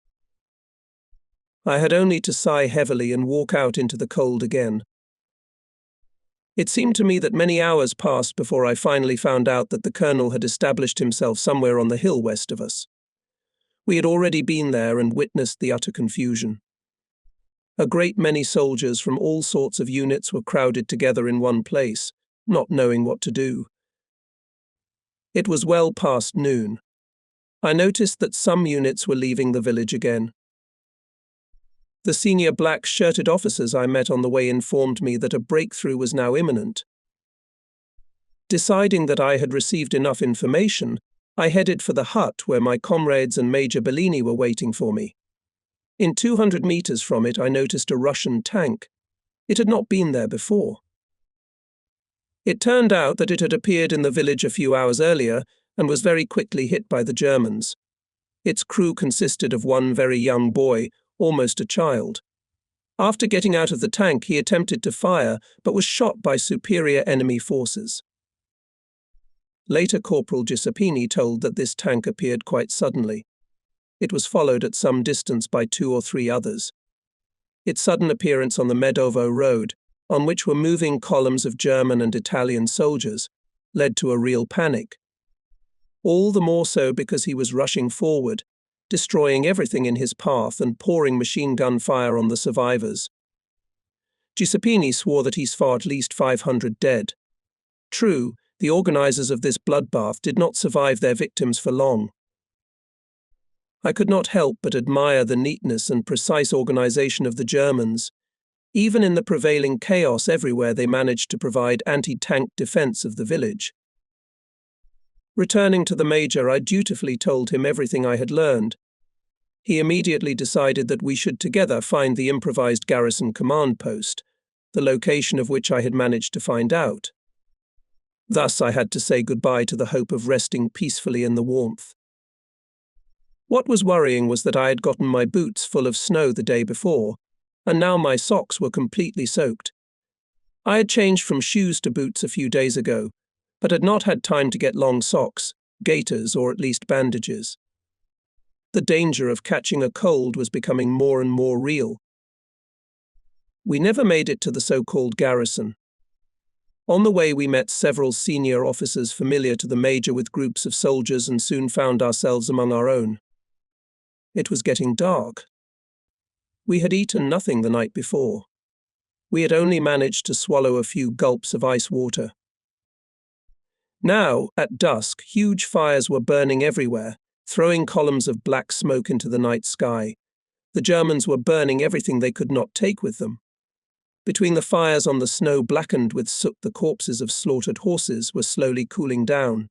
I had only to sigh heavily and walk out into the cold again. It seemed to me that many hours passed before I finally found out that the colonel had established himself somewhere on the hill west of us. We had already been there and witnessed the utter confusion. A great many soldiers from all sorts of units were crowded together in one place, not knowing what to do. It was well past noon. I noticed that some units were leaving the village again. The senior black-shirted officers I met on the way informed me that a breakthrough was now imminent. Deciding that I had received enough information, I headed for the hut where my comrades and Major Bellini were waiting for me. In 200 meters from it, I noticed a Russian tank. It had not been there before. It turned out that it had appeared in the village a few hours earlier and was very quickly hit by the Germans. Its crew consisted of one very young boy, almost a child. After getting out of the tank, he attempted to fire, but was shot by superior enemy forces. Later, Corporal Giuseppini told that this tank appeared quite suddenly. It was followed at some distance by 2 or 3 others. Its sudden appearance on the Medovo road, on which were moving columns of German and Italian soldiers, led to a real panic. All the more so because he was rushing forward, destroying everything in his path and pouring machine gun fire on the survivors. Giuseppini swore that he saw at least 500 dead. True, the organizers of this bloodbath did not survive their victims for long. I could not help but admire the neatness and precise organization of the Germans. Even in the prevailing chaos everywhere, they managed to provide anti-tank defense of the village. Returning to the major, I dutifully told him everything I had learned. He immediately decided that we should together find the improvised garrison command post, the location of which I had managed to find out. Thus I had to say goodbye to the hope of resting peacefully in the warmth. What was worrying was that I had gotten my boots full of snow the day before, and now my socks were completely soaked. I had changed from shoes to boots a few days ago, but had not had time to get long socks, gaiters, or at least bandages. The danger of catching a cold was becoming more and more real. We never made it to the so-called garrison. On the way, we met several senior officers familiar to the major with groups of soldiers and soon found ourselves among our own. It was getting dark. We had eaten nothing the night before. We had only managed to swallow a few gulps of ice water. Now, at dusk, huge fires were burning everywhere, throwing columns of black smoke into the night sky. The Germans were burning everything they could not take with them. Between the fires on the snow blackened with soot, the corpses of slaughtered horses were slowly cooling down.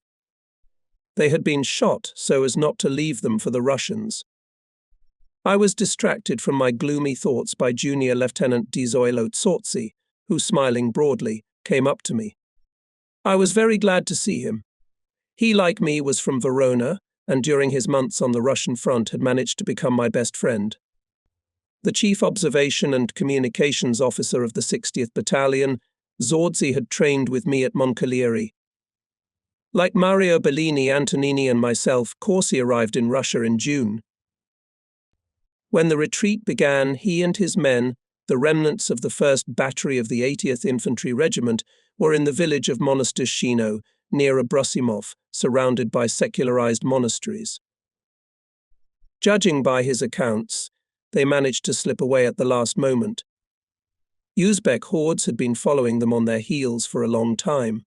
They had been shot so as not to leave them for the Russians. I was distracted from my gloomy thoughts by Junior Lieutenant Di Zoilo Zorzi, who, smiling broadly, came up to me. I was very glad to see him. He, like me, was from Verona, and during his months on the Russian front had managed to become my best friend. The chief observation and communications officer of the 60th Battalion, Zorzi had trained with me at Moncalieri. Like Mario Bellini, Antonini and myself, Corsi arrived in Russia in June. When the retreat began, he and his men, the remnants of the 1st Battery of the 80th Infantry Regiment, were in the village of Monastyrshino, near Abrosimov, surrounded by secularized monasteries. Judging by his accounts, they managed to slip away at the last moment. Uzbek hordes had been following them on their heels for a long time.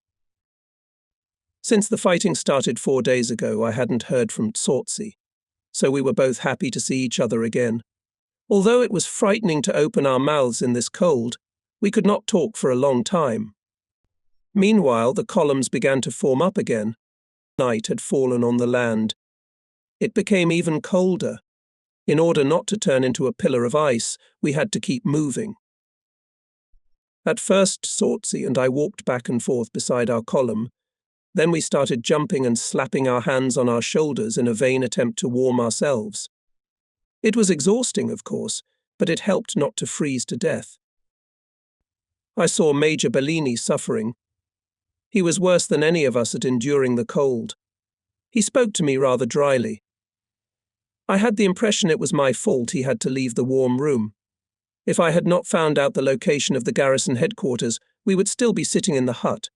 Since the fighting started 4 days ago, I hadn't heard from Zorzi. so we were both happy to see each other again. Although it was frightening to open our mouths in this cold, we could not talk for a long time. Meanwhile, the columns began to form up again. Night had fallen on the land. It became even colder. In order not to turn into a pillar of ice, we had to keep moving. At first, Sortzi and I walked back and forth beside our column. Then we started jumping and slapping our hands on our shoulders in a vain attempt to warm ourselves. It was exhausting, of course, but it helped not to freeze to death. I saw Major Bellini suffering. He was worse than any of us at enduring the cold. He spoke to me rather dryly. I had the impression it was my fault he had to leave the warm room. If I had not found out the location of the garrison headquarters, we would still be sitting in the hut.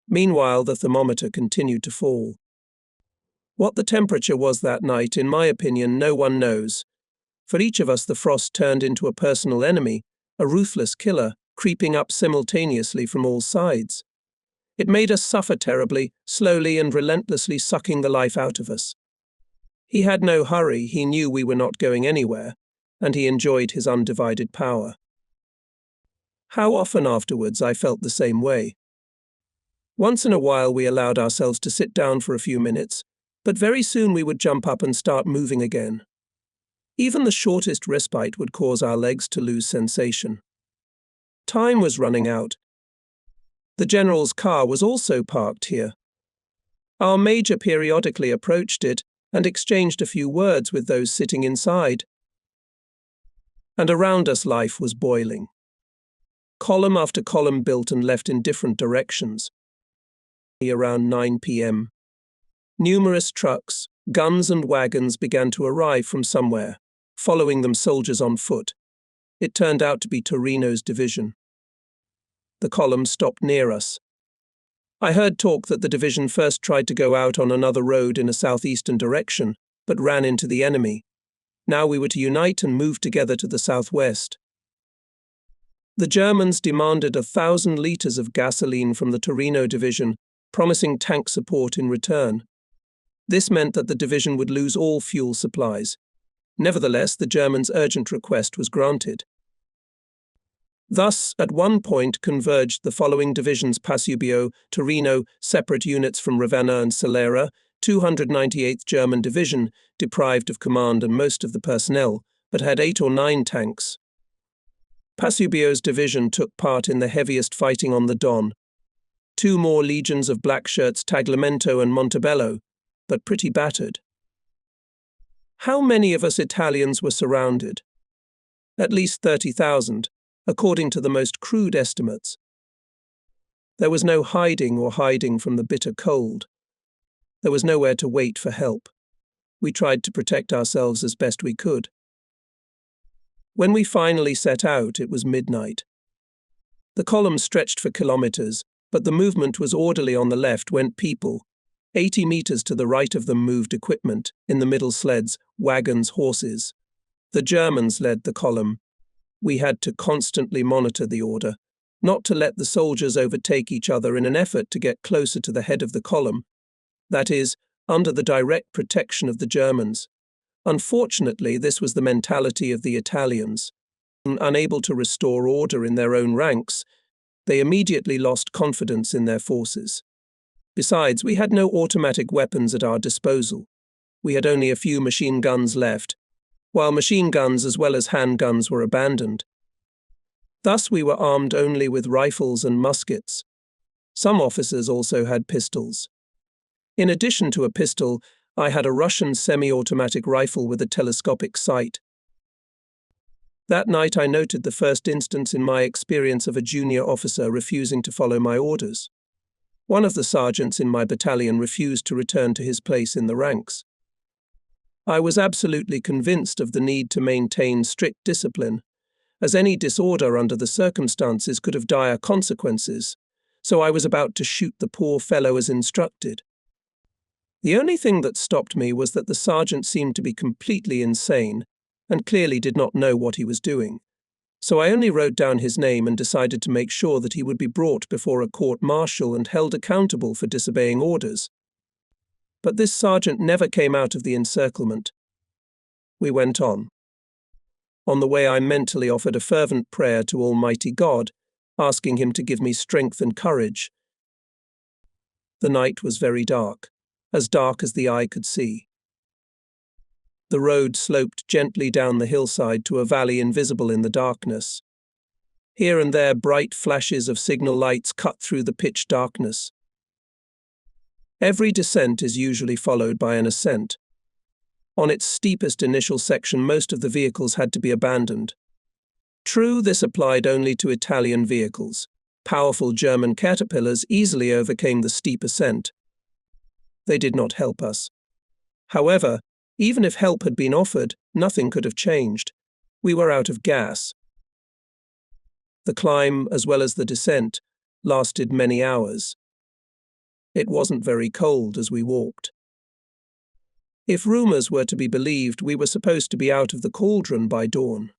Meanwhile, the thermometer continued to fall. What the temperature was that night, in my opinion, no one knows. For each of us, the frost turned into a personal enemy, a ruthless killer, creeping up simultaneously from all sides. It made us suffer terribly, slowly and relentlessly sucking the life out of us. He had no hurry, he knew we were not going anywhere, and he enjoyed his undivided power. How often afterwards I felt the same way. Once in a while we allowed ourselves to sit down for a few minutes, but very soon we would jump up and start moving again. Even the shortest respite would cause our legs to lose sensation. Time was running out. The general's car was also parked here. Our major periodically approached it and exchanged a few words with those sitting inside. And around us life was boiling. Column after column built and left in different directions. Around 9 p.m. Numerous trucks, guns and wagons began to arrive from somewhere, following them soldiers on foot. It turned out to be Torino's division. The column stopped near us. I heard talk that the division first tried to go out on another road in a southeastern direction, but ran into the enemy. Now we were to unite and move together to the southwest. The Germans demanded 1,000 litres of gasoline from the Torino division, promising tank support in return. This meant that the division would lose all fuel supplies. Nevertheless, the Germans' urgent request was granted. Thus, at one point converged the following divisions: Pasubio, Torino, separate units from Ravenna and Solera, 298th German Division, deprived of command and most of the personnel, but had 8 or 9 tanks. Pasubio's division took part in the heaviest fighting on the Don. 2 more legions of blackshirts, Tagliamento and Montebello, but pretty battered. How many of us Italians were surrounded? At least 30,000, according to the most crude estimates. There was no hiding from the bitter cold. There was nowhere to wait for help. We tried to protect ourselves as best we could. When we finally set out, it was midnight. The column stretched for kilometers, but the movement was orderly. On the left went people. 80 meters to the right of them moved equipment, in the middle sleds, wagons, horses. The Germans led the column. We had to constantly monitor the order, not to let the soldiers overtake each other in an effort to get closer to the head of the column. That is, under the direct protection of the Germans. Unfortunately, this was the mentality of the Italians. Unable to restore order in their own ranks, they immediately lost confidence in their forces. Besides, we had no automatic weapons at our disposal. We had only a few machine guns left, while machine guns as well as handguns were abandoned. Thus we were armed only with rifles and muskets. Some officers also had pistols. In addition to a pistol, I had a Russian semi-automatic rifle with a telescopic sight. That night I noted the first instance in my experience of a junior officer refusing to follow my orders. One of the sergeants in my battalion refused to return to his place in the ranks. I was absolutely convinced of the need to maintain strict discipline, as any disorder under the circumstances could have dire consequences, so I was about to shoot the poor fellow as instructed. The only thing that stopped me was that the sergeant seemed to be completely insane and clearly did not know what he was doing. So I only wrote down his name and decided to make sure that he would be brought before a court-martial and held accountable for disobeying orders. But this sergeant never came out of the encirclement. We went on. On the way, I mentally offered a fervent prayer to Almighty God, asking him to give me strength and courage. The night was very dark as the eye could see. The road sloped gently down the hillside to a valley invisible in the darkness. Here and there, bright flashes of signal lights cut through the pitch darkness. Every descent is usually followed by an ascent. On its steepest initial section, most of the vehicles had to be abandoned. True, this applied only to Italian vehicles. Powerful German caterpillars easily overcame the steep ascent. They did not help us. However, even if help had been offered, nothing could have changed. We were out of gas. The climb, as well as the descent, lasted many hours. It wasn't very cold as we walked. If rumors were to be believed, we were supposed to be out of the cauldron by dawn.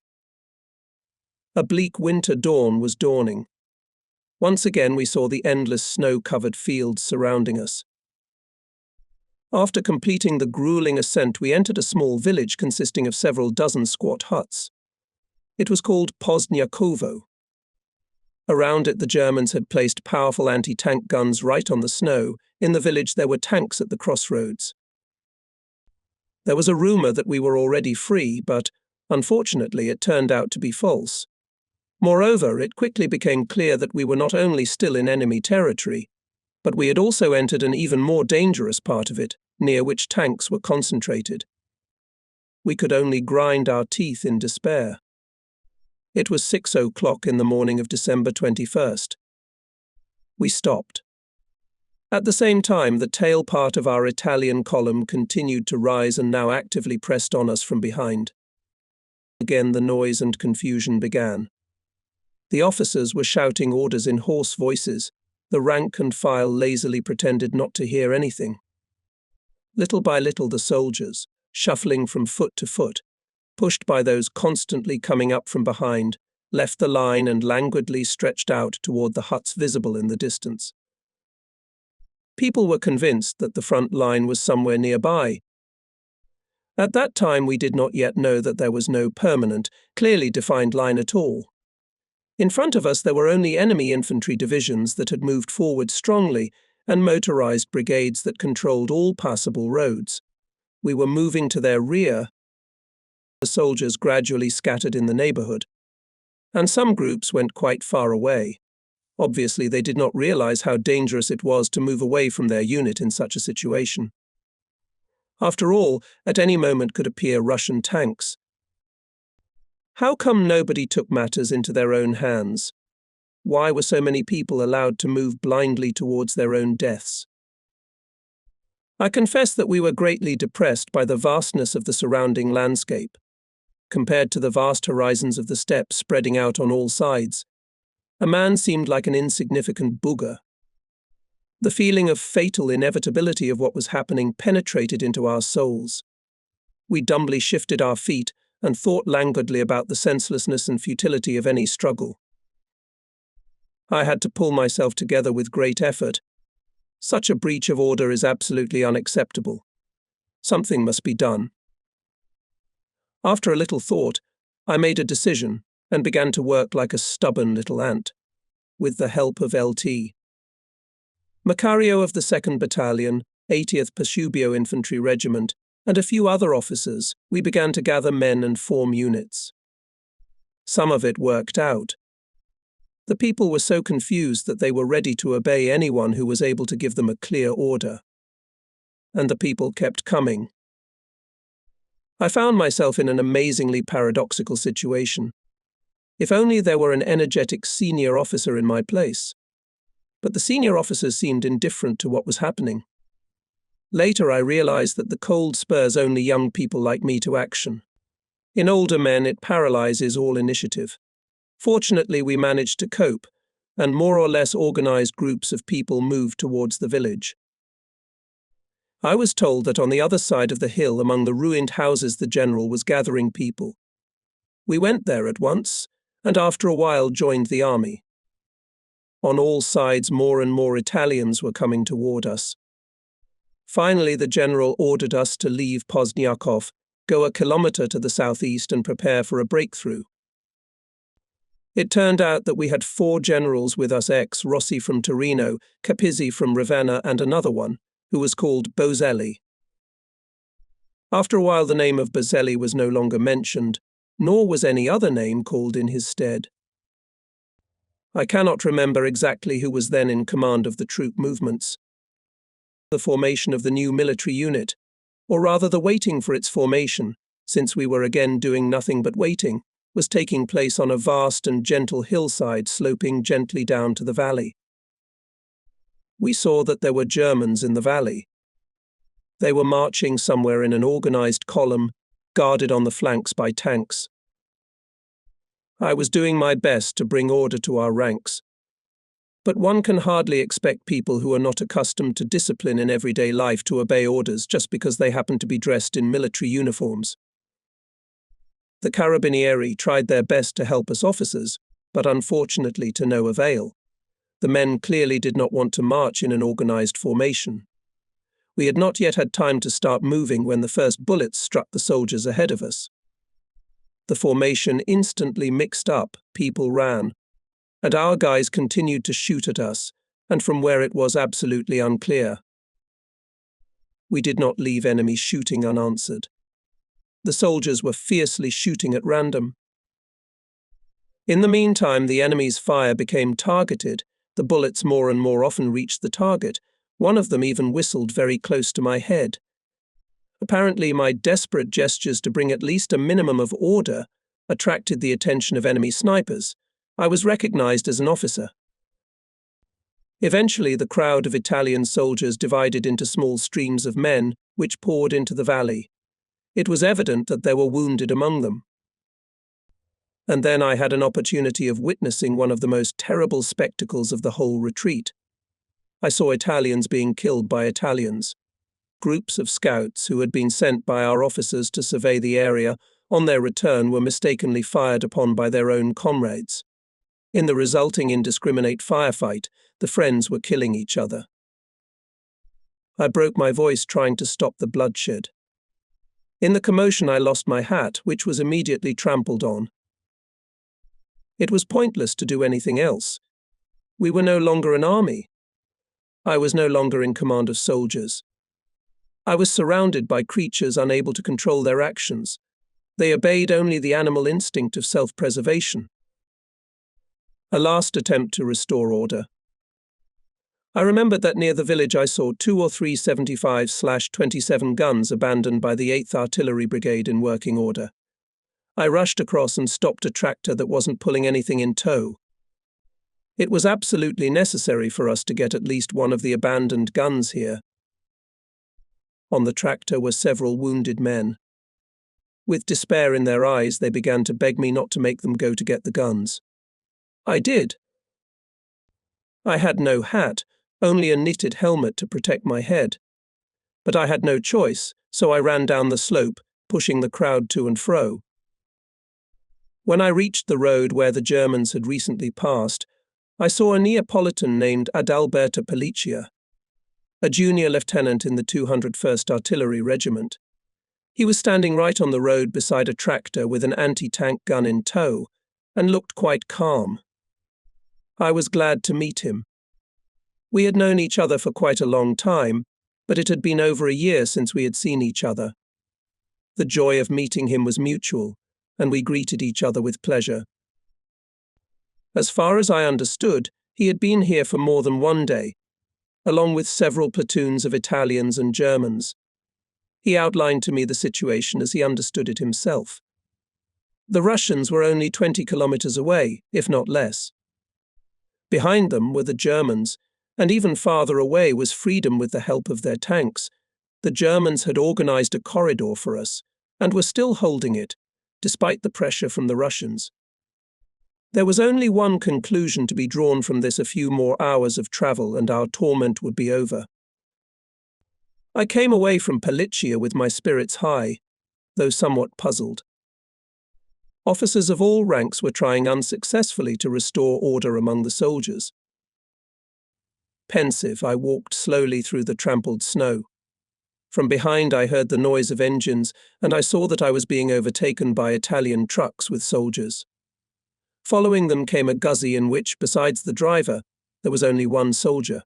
A bleak winter dawn was dawning. Once again, we saw the endless snow-covered fields surrounding us. After completing the grueling ascent, we entered a small village consisting of several dozen squat huts. It was called Pozdniakovo. Around it, the Germans had placed powerful anti-tank guns right on the snow. In the village, there were tanks at the crossroads. There was a rumor that we were already free, but unfortunately it turned out to be false. Moreover, it quickly became clear that we were not only still in enemy territory, but we had also entered an even more dangerous part of it, near which tanks were concentrated. We could only grind our teeth in despair. It was 6:00 in the morning of December 21st. We stopped. At the same time, the tail part of our Italian column continued to rise and now actively pressed on us from behind. Again, the noise and confusion began. The officers were shouting orders in hoarse voices. The rank and file lazily pretended not to hear anything. Little by little, the soldiers, shuffling from foot to foot, pushed by those constantly coming up from behind, left the line and languidly stretched out toward the huts visible in the distance. People were convinced that the front line was somewhere nearby. At that time, we did not yet know that there was no permanent, clearly defined line at all. In front of us, there were only enemy infantry divisions that had moved forward strongly and motorized brigades that controlled all passable roads. We were moving to their rear. The soldiers gradually scattered in the neighborhood, and some groups went quite far away. Obviously, they did not realize how dangerous it was to move away from their unit in such a situation. After all, at any moment could appear Russian tanks. How come nobody took matters into their own hands? Why were so many people allowed to move blindly towards their own deaths? I confess that we were greatly depressed by the vastness of the surrounding landscape. Compared to the vast horizons of the steppes spreading out on all sides, a man seemed like an insignificant booger. The feeling of fatal inevitability of what was happening penetrated into our souls. We dumbly shifted our feet and thought languidly about the senselessness and futility of any struggle. I had to pull myself together with great effort. Such a breach of order is absolutely unacceptable. Something must be done. After a little thought, I made a decision and began to work like a stubborn little ant, with the help of LT. Macario of the 2nd Battalion, 80th Pashubio Infantry Regiment, and a few other officers, we began to gather men and form units. Some of it worked out. The people were so confused that they were ready to obey anyone who was able to give them a clear order. And the people kept coming. I found myself in an amazingly paradoxical situation. If only there were an energetic senior officer in my place. But the senior officers seemed indifferent to what was happening. Later, I realized that the cold spurs only young people like me to action. In older men, it paralyzes all initiative. Fortunately, we managed to cope, and more or less organized groups of people moved towards the village. I was told that on the other side of the hill, among the ruined houses, the general was gathering people. We went there at once, and after a while joined the army. On all sides, more and more Italians were coming toward us. Finally, the general ordered us to leave Pozniakov, go a kilometer to the southeast and prepare for a breakthrough. It turned out that we had 4 generals with us: Rossi from Torino, Capizzi from Ravenna, and another one, who was called Bozelli. After a while, the name of Bozelli was no longer mentioned, nor was any other name called in his stead. I cannot remember exactly who was then in command of the troop movements. The formation of the new military unit, or rather the waiting for its formation, since we were again doing nothing but waiting, was taking place on a vast and gentle hillside sloping gently down to the valley. We saw that there were Germans in the valley. They were marching somewhere in an organized column, guarded on the flanks by tanks. I was doing my best to bring order to our ranks. But one can hardly expect people who are not accustomed to discipline in everyday life to obey orders just because they happen to be dressed in military uniforms. The Carabinieri tried their best to help us officers, but unfortunately to no avail. The men clearly did not want to march in an organized formation. We had not yet had time to start moving when the first bullets struck the soldiers ahead of us. The formation instantly mixed up, people ran, and our guys continued to shoot at us, and from where it was absolutely unclear. We did not leave enemy shooting unanswered. The soldiers were fiercely shooting at random. In the meantime, the enemy's fire became targeted. The bullets more and more often reached the target. One of them even whistled very close to my head. Apparently, my desperate gestures to bring at least a minimum of order attracted the attention of enemy snipers. I was recognized as an officer. Eventually, the crowd of Italian soldiers divided into small streams of men, which poured into the valley. It was evident that there were wounded among them. And then I had an opportunity of witnessing one of the most terrible spectacles of the whole retreat. I saw Italians being killed by Italians. Groups of scouts who had been sent by our officers to survey the area on their return were mistakenly fired upon by their own comrades. In the resulting indiscriminate firefight, the friends were killing each other. I broke my voice trying to stop the bloodshed. In the commotion, I lost my hat, which was immediately trampled on. It was pointless to do anything else. We were no longer an army. I was no longer in command of soldiers. I was surrounded by creatures unable to control their actions. They obeyed only the animal instinct of self-preservation. A last attempt to restore order. I remembered that near the village I saw 2 or 3 75/27 guns abandoned by the 8th Artillery Brigade in working order. I rushed across and stopped a tractor that wasn't pulling anything in tow. It was absolutely necessary for us to get at least one of the abandoned guns here. On the tractor were several wounded men. With despair in their eyes, they began to beg me not to make them go to get the guns. I did. I had no hat, only a knitted helmet to protect my head. But I had no choice, so I ran down the slope, pushing the crowd to and fro. When I reached the road where the Germans had recently passed, I saw a Neapolitan named Adalberto Pelliccia, a junior lieutenant in the 201st Artillery Regiment. He was standing right on the road beside a tractor with an anti-tank gun in tow, and looked quite calm. I was glad to meet him. We had known each other for quite a long time, but it had been over a year since we had seen each other. The joy of meeting him was mutual, and we greeted each other with pleasure. As far as I understood, he had been here for more than one day, along with several platoons of Italians and Germans. He outlined to me the situation as he understood it himself. The Russians were only 20 kilometers away, if not less. Behind them were the Germans, and even farther away was freedom with the help of their tanks. The Germans had organized a corridor for us, and were still holding it, despite the pressure from the Russians. There was only one conclusion to be drawn from this: a few more hours of travel and our torment would be over. I came away from Pelliccia with my spirits high, though somewhat puzzled. Officers of all ranks were trying unsuccessfully to restore order among the soldiers. Pensive, I walked slowly through the trampled snow. From behind I heard the noise of engines, and I saw that I was being overtaken by Italian trucks with soldiers. Following them came a guzzi in which, besides the driver, there was only one soldier.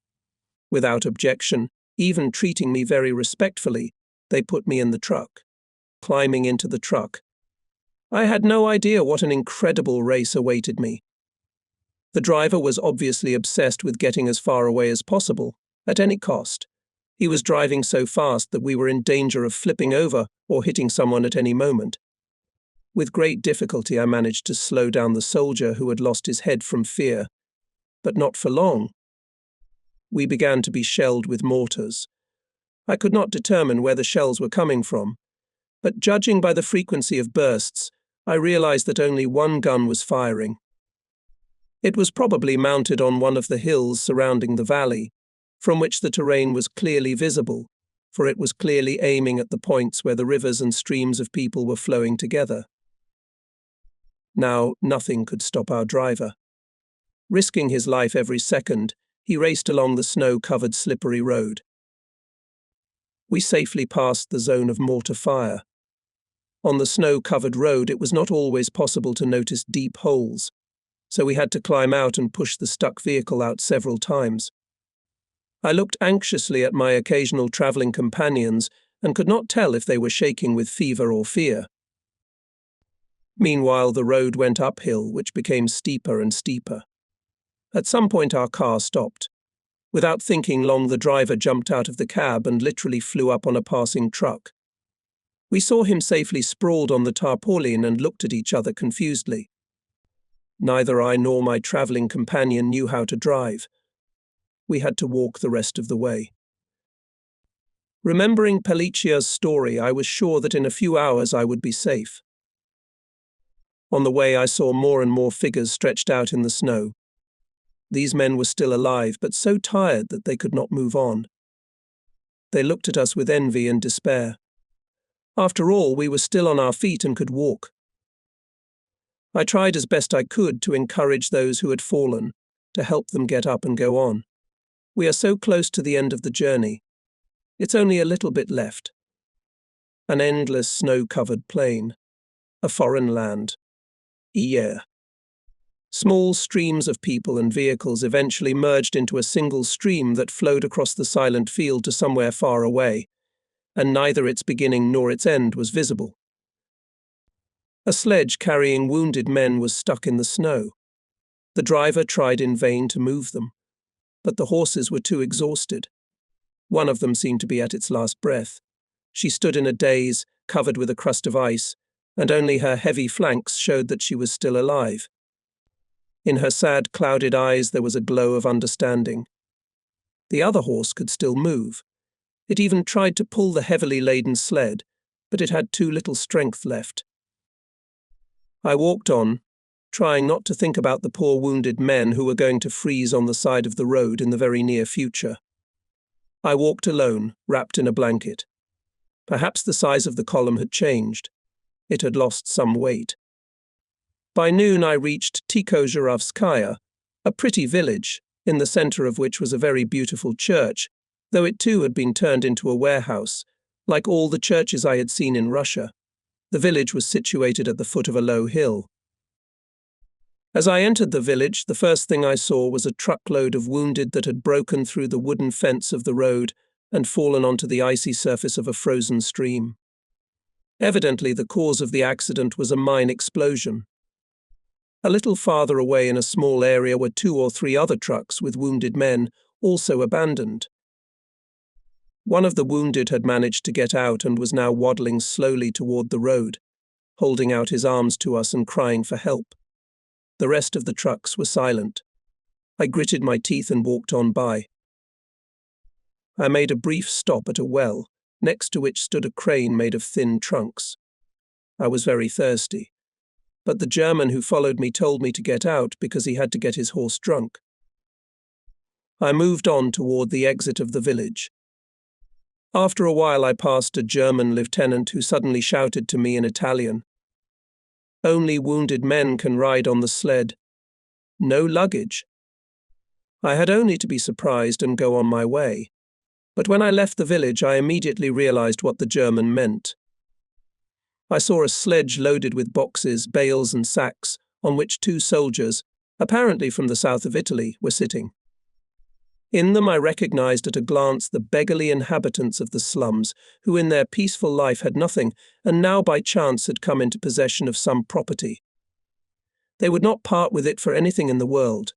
Without objection, even treating me very respectfully, they put me in the truck. Climbing into the truck, I had no idea what an incredible race awaited me. The driver was obviously obsessed with getting as far away as possible, at any cost. He was driving so fast that we were in danger of flipping over or hitting someone at any moment. With great difficulty I managed to slow down the soldier who had lost his head from fear, but not for long. We began to be shelled with mortars. I could not determine where the shells were coming from, but judging by the frequency of bursts, I realized that only one gun was firing. It was probably mounted on one of the hills surrounding the valley, from which the terrain was clearly visible, for it was clearly aiming at the points where the rivers and streams of people were flowing together. Now, nothing could stop our driver. Risking his life every second, he raced along the snow-covered slippery road. We safely passed the zone of mortar fire. On the snow-covered road, it was not always possible to notice deep holes, so we had to climb out and push the stuck vehicle out several times. I looked anxiously at my occasional travelling companions and could not tell if they were shaking with fever or fear. Meanwhile, the road went uphill, which became steeper and steeper. At some point our car stopped. Without thinking long, the driver jumped out of the cab and literally flew up on a passing truck. We saw him safely sprawled on the tarpaulin and looked at each other confusedly. Neither I nor my travelling companion knew how to drive. We had to walk the rest of the way. Remembering Pelliccia's story, I was sure that in a few hours I would be safe. On the way I saw more and more figures stretched out in the snow. These men were still alive, but so tired that they could not move on. They looked at us with envy and despair. After all, we were still on our feet and could walk. I tried as best I could to encourage those who had fallen, to help them get up and go on. We are so close to the end of the journey. It's only a little bit left. An endless snow-covered plain. A foreign land. Yeah. Small streams of people and vehicles eventually merged into a single stream that flowed across the silent field to somewhere far away, and neither its beginning nor its end was visible. A sledge carrying wounded men was stuck in the snow. The driver tried in vain to move them, but the horses were too exhausted. One of them seemed to be at its last breath. She stood in a daze, covered with a crust of ice, and only her heavy flanks showed that she was still alive. In her sad, clouded eyes there was a glow of understanding. The other horse could still move. It even tried to pull the heavily laden sled, but it had too little strength left. I walked on, trying not to think about the poor wounded men who were going to freeze on the side of the road in the very near future. I walked alone, wrapped in a blanket. Perhaps the size of the column had changed. It had lost some weight. By noon I reached Tiko-Zhuravskaya, a pretty village, in the centre of which was a very beautiful church, though it too had been turned into a warehouse, like all the churches I had seen in Russia. The village was situated at the foot of a low hill. As I entered the village, the first thing I saw was a truckload of wounded that had broken through the wooden fence of the road and fallen onto the icy surface of a frozen stream. Evidently, the cause of the accident was a mine explosion. A little farther away in a small area were 2 or 3 other trucks with wounded men, also abandoned. One of the wounded had managed to get out and was now waddling slowly toward the road, holding out his arms to us and crying for help. The rest of the trucks were silent. I gritted my teeth and walked on by. I made a brief stop at a well, next to which stood a crane made of thin trunks. I was very thirsty, but the German who followed me told me to get out because he had to get his horse drunk. I moved on toward the exit of the village. After a while I passed a German lieutenant who suddenly shouted to me in Italian, "Only wounded men can ride on the sled. No luggage." I had only to be surprised and go on my way. But when I left the village, I immediately realized what the German meant. I saw a sledge loaded with boxes, bales and sacks, on which 2 soldiers, apparently from the south of Italy, were sitting. In them I recognized at a glance the beggarly inhabitants of the slums, who in their peaceful life had nothing, and now by chance had come into possession of some property. They would not part with it for anything in the world.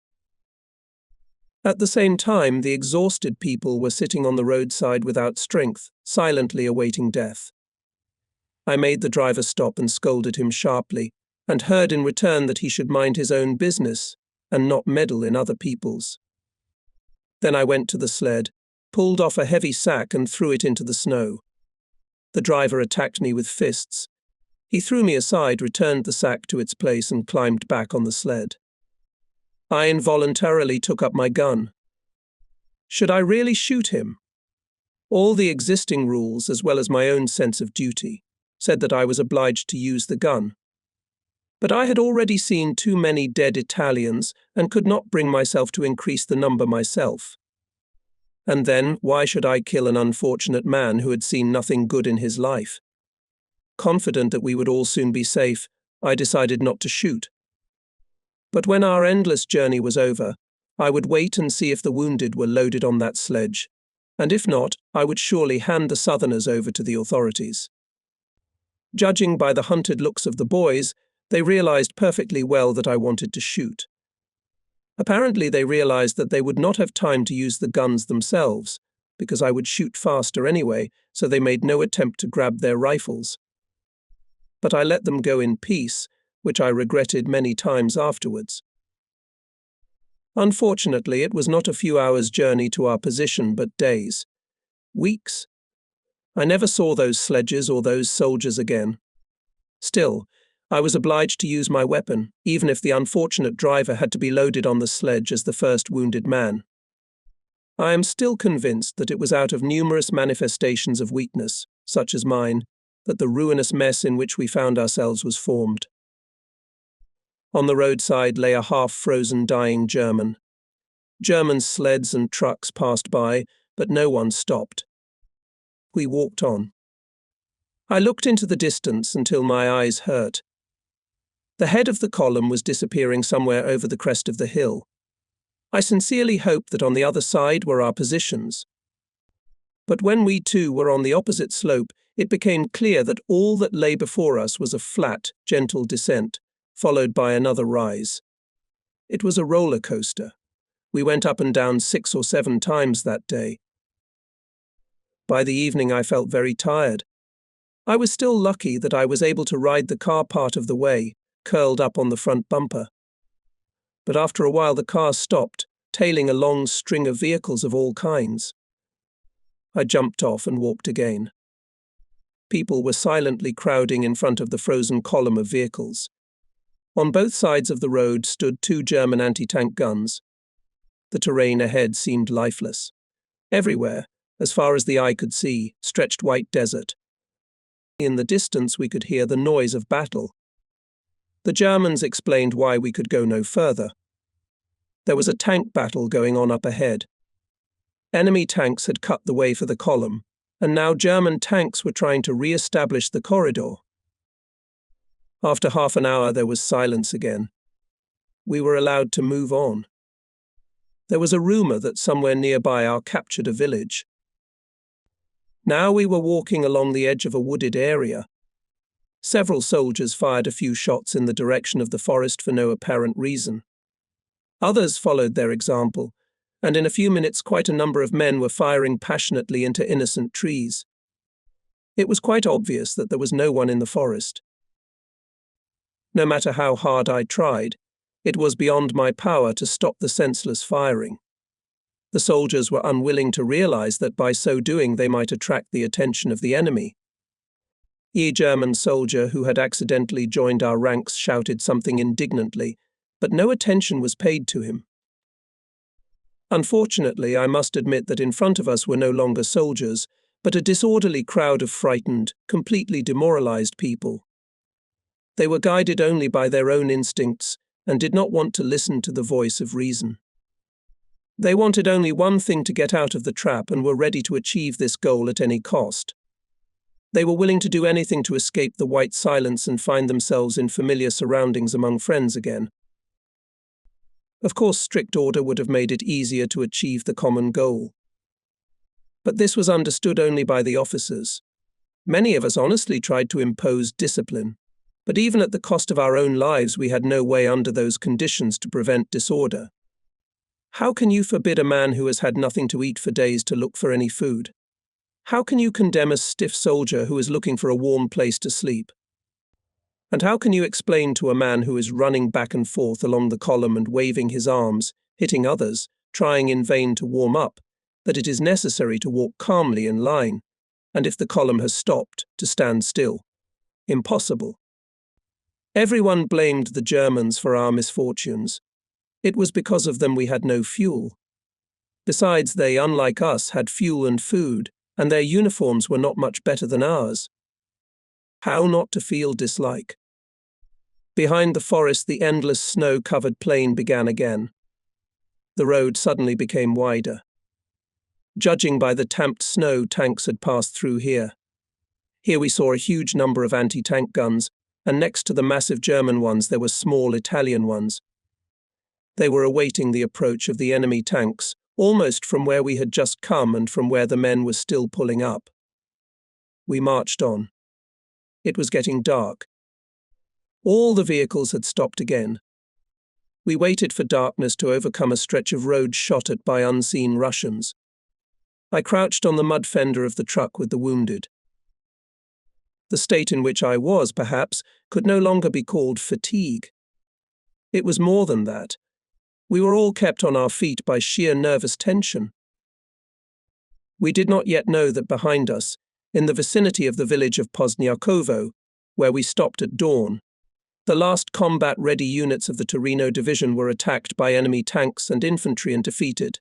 At the same time, the exhausted people were sitting on the roadside without strength, silently awaiting death. I made the driver stop and scolded him sharply, and heard in return that he should mind his own business and not meddle in other people's. Then I went to the sled, pulled off a heavy sack and threw it into the snow. The driver attacked me with fists. He threw me aside, returned the sack to its place and climbed back on the sled. I involuntarily took up my gun. Should I really shoot him? All the existing rules, as well as my own sense of duty, said that I was obliged to use the gun. But I had already seen too many dead Italians and could not bring myself to increase the number myself. And then, why should I kill an unfortunate man who had seen nothing good in his life? Confident that we would all soon be safe, I decided not to shoot. But when our endless journey was over, I would wait and see if the wounded were loaded on that sledge, and if not, I would surely hand the Southerners over to the authorities. Judging by the hunted looks of the boys, they realized perfectly well that I wanted to shoot. Apparently they realized that they would not have time to use the guns themselves, because I would shoot faster anyway, so they made no attempt to grab their rifles. But I let them go in peace, which I regretted many times afterwards. Unfortunately, it was not a few hours' journey to our position, but days. Weeks. I never saw those sledges or those soldiers again. Still, I was obliged to use my weapon, even if the unfortunate driver had to be loaded on the sledge as the first wounded man. I am still convinced that it was out of numerous manifestations of weakness, such as mine, that the ruinous mess in which we found ourselves was formed. On the roadside lay a half-frozen dying German. German sleds and trucks passed by, but no one stopped. We walked on. I looked into the distance until my eyes hurt. The head of the column was disappearing somewhere over the crest of the hill. I sincerely hoped that on the other side were our positions. But when we too were on the opposite slope, it became clear that all that lay before us was a flat, gentle descent, followed by another rise. It was a roller coaster. We went up and down 6 or 7 times that day. By the evening I felt very tired. I was still lucky that I was able to ride the car part of the way, curled up on the front bumper. But after a while the car stopped, tailing a long string of vehicles of all kinds. I jumped off and walked again. People were silently crowding in front of the frozen column of vehicles. On both sides of the road stood 2 German anti-tank guns. The terrain ahead seemed lifeless. Everywhere, as far as the eye could see, stretched white desert. In the distance we could hear the noise of battle. The Germans explained why we could go no further. There was a tank battle going on up ahead. Enemy tanks had cut the way for the column, and now German tanks were trying to re-establish the corridor. After half an hour there was silence again. We were allowed to move on. There was a rumor that somewhere nearby our captured a village. Now we were walking along the edge of a wooded area. Several soldiers fired a few shots in the direction of the forest for no apparent reason. Others followed their example, and in a few minutes quite a number of men were firing passionately into innocent trees. It was quite obvious that there was no one in the forest. No matter how hard I tried, it was beyond my power to stop the senseless firing. The soldiers were unwilling to realize that by so doing they might attract the attention of the enemy. A German soldier who had accidentally joined our ranks shouted something indignantly, but no attention was paid to him. Unfortunately, I must admit that in front of us were no longer soldiers, but a disorderly crowd of frightened, completely demoralized people. They were guided only by their own instincts and did not want to listen to the voice of reason. They wanted only one thing to get out of the trap and were ready to achieve this goal at any cost. They were willing to do anything to escape the white silence and find themselves in familiar surroundings among friends again. Of course, strict order would have made it easier to achieve the common goal. But this was understood only by the officers. Many of us honestly tried to impose discipline, but even at the cost of our own lives, we had no way under those conditions to prevent disorder. How can you forbid a man who has had nothing to eat for days to look for any food? How can you condemn a stiff soldier who is looking for a warm place to sleep? And how can you explain to a man who is running back and forth along the column and waving his arms, hitting others, trying in vain to warm up, that it is necessary to walk calmly in line, and if the column has stopped, to stand still? Impossible. Everyone blamed the Germans for our misfortunes. It was because of them we had no fuel. Besides, they, unlike us, had fuel and food, and their uniforms were not much better than ours. How not to feel dislike? Behind the forest, the endless snow-covered plain began again. The road suddenly became wider. Judging by the tamped snow, tanks had passed through here. Here we saw a huge number of anti-tank guns, and next to the massive German ones there were small Italian ones. They were awaiting the approach of the enemy tanks, almost from where we had just come and from where the men were still pulling up. We marched on. It was getting dark. All the vehicles had stopped again. We waited for darkness to overcome a stretch of road shot at by unseen Russians. I crouched on the mud fender of the truck with the wounded. The state in which I was, perhaps, could no longer be called fatigue. It was more than that. We were all kept on our feet by sheer nervous tension. We did not yet know that behind us, in the vicinity of the village of Pozniakovo, where we stopped at dawn, the last combat-ready units of the Torino division were attacked by enemy tanks and infantry and defeated.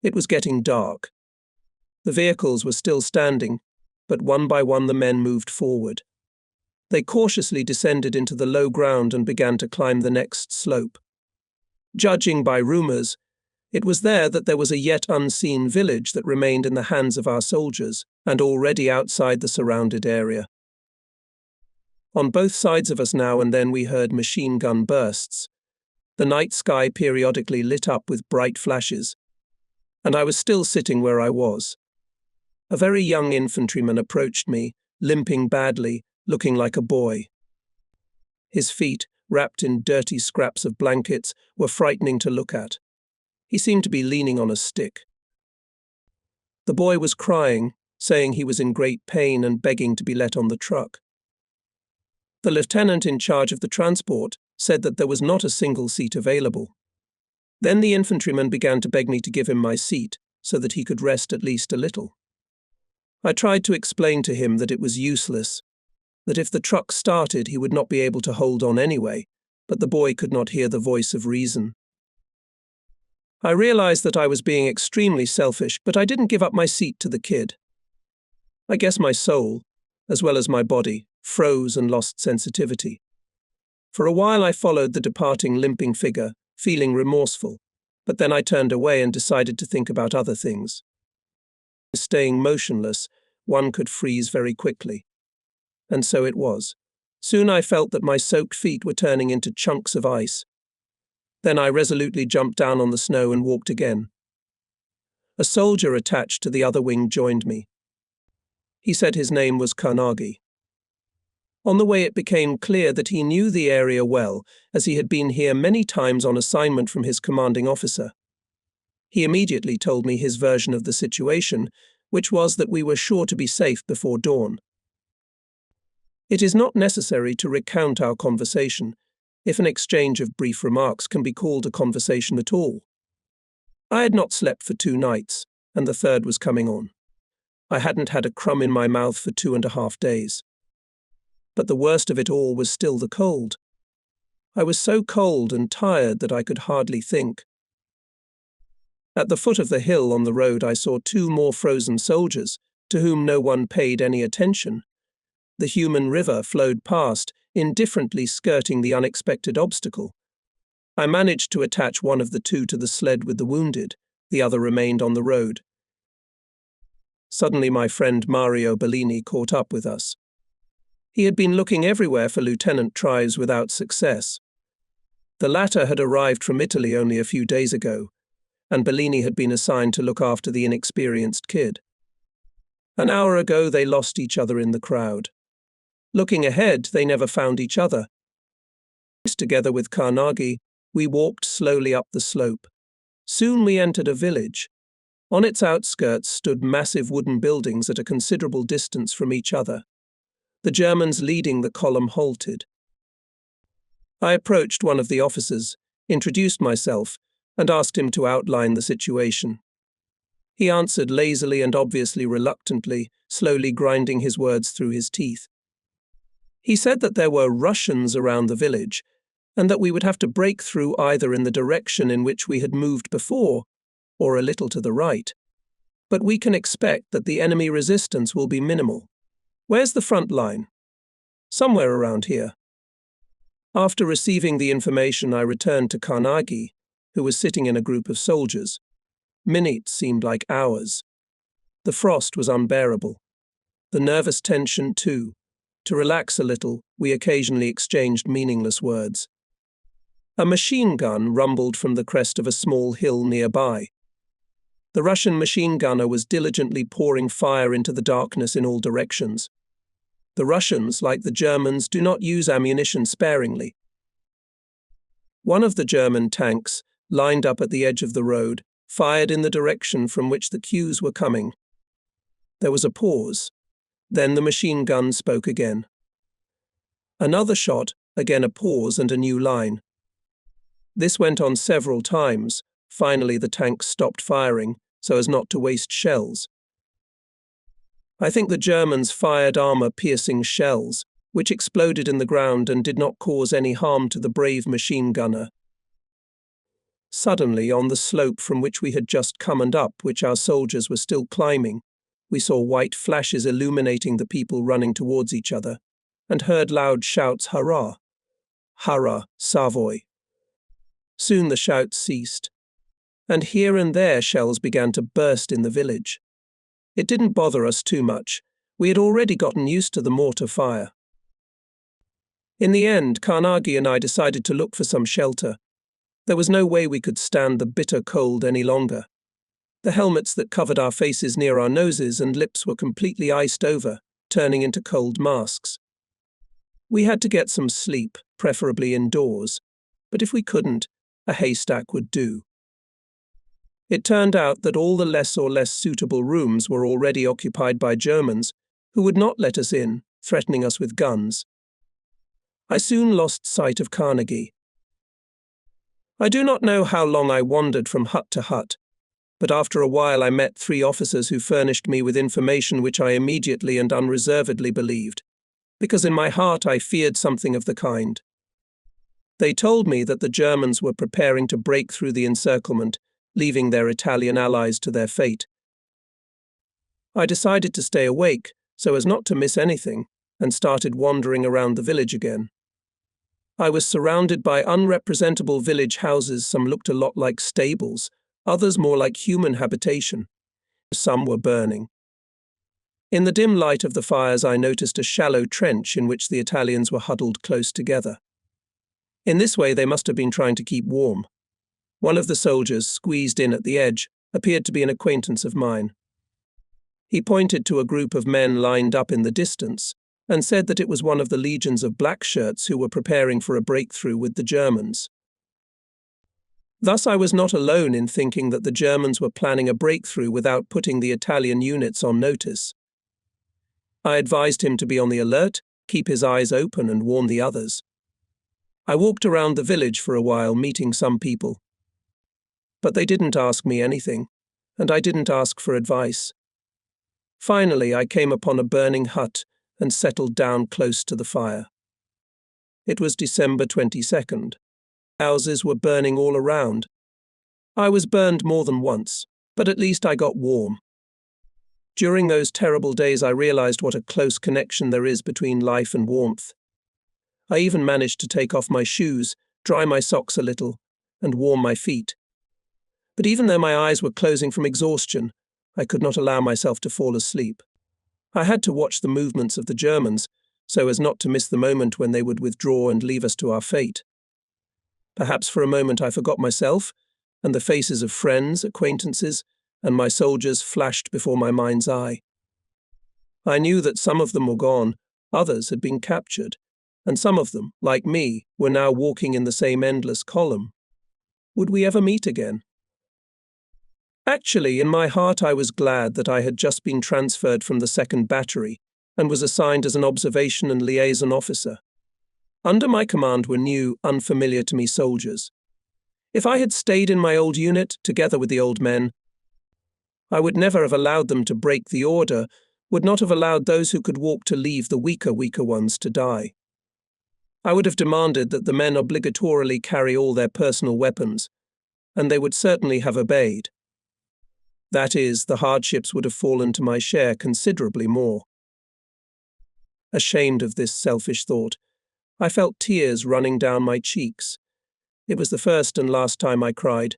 It was getting dark. The vehicles were still standing, but one by one the men moved forward. They cautiously descended into the low ground and began to climb the next slope. Judging by rumors, it was there that there was a yet unseen village that remained in the hands of our soldiers and already outside the surrounded area. On both sides of us now and then we heard machine gun bursts. The night sky periodically lit up with bright flashes, and I was still sitting where I was. A very young infantryman approached me, limping badly, looking like a boy. His feet, wrapped in dirty scraps of blankets, were frightening to look at. He seemed to be leaning on a stick. The boy was crying, saying he was in great pain and begging to be let on the truck. The lieutenant in charge of the transport said that there was not a single seat available. Then the infantryman began to beg me to give him my seat, so that he could rest at least a little. I tried to explain to him that it was useless, that if the truck started he would not be able to hold on anyway, but the boy could not hear the voice of reason. I realized that I was being extremely selfish, but I didn't give up my seat to the kid. I guess my soul, as well as my body, froze and lost sensitivity. For a while I followed the departing limping figure, feeling remorseful, but then I turned away and decided to think about other things. Staying motionless, one could freeze very quickly. And so it was. Soon I felt that my soaked feet were turning into chunks of ice. Then I resolutely jumped down on the snow and walked again. A soldier attached to the other wing joined me. He said his name was Karnagi. On the way it became clear that he knew the area well, as he had been here many times on assignment from his commanding officer. He immediately told me his version of the situation, which was that we were sure to be safe before dawn. It is not necessary to recount our conversation, if an exchange of brief remarks can be called a conversation at all. I had not slept for 2 nights, and the third was coming on. I hadn't had a crumb in my mouth for 2.5 days. But the worst of it all was still the cold. I was so cold and tired that I could hardly think. At the foot of the hill on the road I saw 2 more frozen soldiers, to whom no one paid any attention. The human river flowed past, indifferently skirting the unexpected obstacle. I managed to attach one of the two to the sled with the wounded. The other remained on the road. Suddenly my friend Mario Bellini caught up with us. He had been looking everywhere for Lieutenant Trives without success. The latter had arrived from Italy only a few days ago, and Bellini had been assigned to look after the inexperienced kid. An hour ago they lost each other in the crowd. Looking ahead, they never found each other. Together with Carnegie, we walked slowly up the slope. Soon we entered a village. On its outskirts stood massive wooden buildings at a considerable distance from each other. The Germans leading the column halted. I approached one of the officers, introduced myself, and asked him to outline the situation. He answered lazily and obviously reluctantly, slowly grinding his words through his teeth. He said that there were Russians around the village, and that we would have to break through either in the direction in which we had moved before, or a little to the right. But we can expect that the enemy resistance will be minimal. Where's the front line? Somewhere around here. After receiving the information, I returned to Carnegie, who was sitting in a group of soldiers. Minutes seemed like hours. The frost was unbearable. The nervous tension, too. To relax a little, we occasionally exchanged meaningless words. A machine gun rumbled from the crest of a small hill nearby. The Russian machine gunner was diligently pouring fire into the darkness in all directions. The Russians, like the Germans, do not use ammunition sparingly. One of the German tanks, lined up at the edge of the road, fired in the direction from which the cues were coming. There was a pause. Then the machine gun spoke again. Another shot, again a pause and a new line. This went on several times. Finally, the tank stopped firing, so as not to waste shells. I think the Germans fired armor-piercing shells, which exploded in the ground and did not cause any harm to the brave machine gunner. Suddenly, on the slope from which we had just come and up, which our soldiers were still climbing, we saw white flashes illuminating the people running towards each other, and heard loud shouts, "Hurrah! Hurrah, Savoy!" Soon the shouts ceased, and here and there shells began to burst in the village. It didn't bother us too much. We had already gotten used to the mortar fire. In the end, Carnegie and I decided to look for some shelter. There was no way we could stand the bitter cold any longer. The helmets that covered our faces near our noses and lips were completely iced over, turning into cold masks. We had to get some sleep, preferably indoors, but if we couldn't, a haystack would do. It turned out that all the less or less suitable rooms were already occupied by Germans, who would not let us in, threatening us with guns. I soon lost sight of Carnegie. I do not know how long I wandered from hut to hut, but after a while I met 3 officers who furnished me with information which I immediately and unreservedly believed, because in my heart I feared something of the kind. They told me that the Germans were preparing to break through the encirclement, leaving their Italian allies to their fate. I decided to stay awake so as not to miss anything, and started wandering around the village again. I was surrounded by unrepresentable village houses. Some looked a lot like stables, others more like human habitation. Some were burning. In the dim light of the fires, I noticed a shallow trench in which the Italians were huddled close together. In this way, they must have been trying to keep warm. One of the soldiers, squeezed in at the edge, appeared to be an acquaintance of mine. He pointed to a group of men lined up in the distance and said that it was one of the legions of black shirts who were preparing for a breakthrough with the Germans. Thus I was not alone in thinking that the Germans were planning a breakthrough without putting the Italian units on notice. I advised him to be on the alert, keep his eyes open, and warn the others. I walked around the village for a while, meeting some people. But they didn't ask me anything, and I didn't ask for advice. Finally, I came upon a burning hut and settled down close to the fire. It was December 22nd. Houses were burning all around. I was burned more than once, but at least I got warm. During those terrible days, I realized what a close connection there is between life and warmth. I even managed to take off my shoes, dry my socks a little, and warm my feet. But even though my eyes were closing from exhaustion, I could not allow myself to fall asleep. I had to watch the movements of the Germans, so as not to miss the moment when they would withdraw and leave us to our fate. Perhaps for a moment I forgot myself, and the faces of friends, acquaintances, and my soldiers flashed before my mind's eye. I knew that some of them were gone, others had been captured, and some of them, like me, were now walking in the same endless column. Would we ever meet again? Actually, in my heart I was glad that I had just been transferred from the 2nd Battery and was assigned as an observation and liaison officer. Under my command were new, unfamiliar to me soldiers. If I had stayed in my old unit, together with the old men, I would never have allowed them to break the order, would not have allowed those who could walk to leave the weaker ones to die. I would have demanded that the men obligatorily carry all their personal weapons, and they would certainly have obeyed. That is, the hardships would have fallen to my share considerably more. Ashamed of this selfish thought, I felt tears running down my cheeks. It was the first and last time I cried.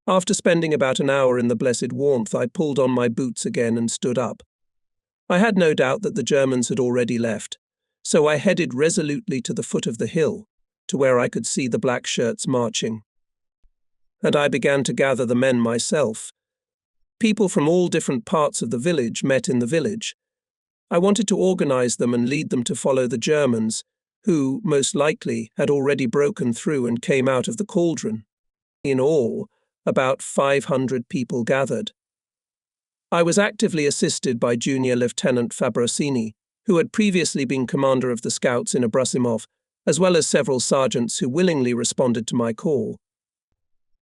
After spending about an hour in the blessed warmth, I pulled on my boots again and stood up. I had no doubt that the Germans had already left, so I headed resolutely to the foot of the hill, to where I could see the black shirts marching. And I began to gather the men myself. People from all different parts of the village met in the village. I wanted to organize them and lead them to follow the Germans, who, most likely, had already broken through and came out of the cauldron. In all, about 500 people gathered. I was actively assisted by Junior Lieutenant Fabrosini, who had previously been commander of the Scouts in Abrasimov, as well as several sergeants who willingly responded to my call.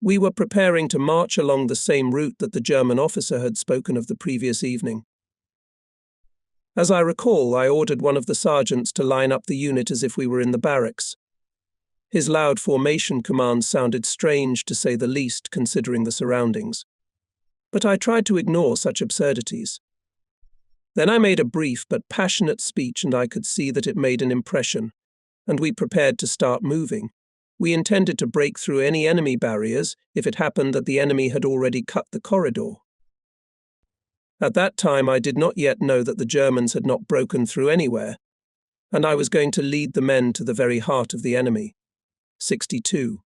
We were preparing to march along the same route that the German officer had spoken of the previous evening. As I recall, I ordered one of the sergeants to line up the unit as if we were in the barracks. His loud formation commands sounded strange, to say the least, considering the surroundings. But I tried to ignore such absurdities. Then I made a brief but passionate speech, and I could see that it made an impression, and we prepared to start moving. We intended to break through any enemy barriers if it happened that the enemy had already cut the corridor. At that time I did not yet know that the Germans had not broken through anywhere, and I was going to lead the men to the very heart of the enemy. 62.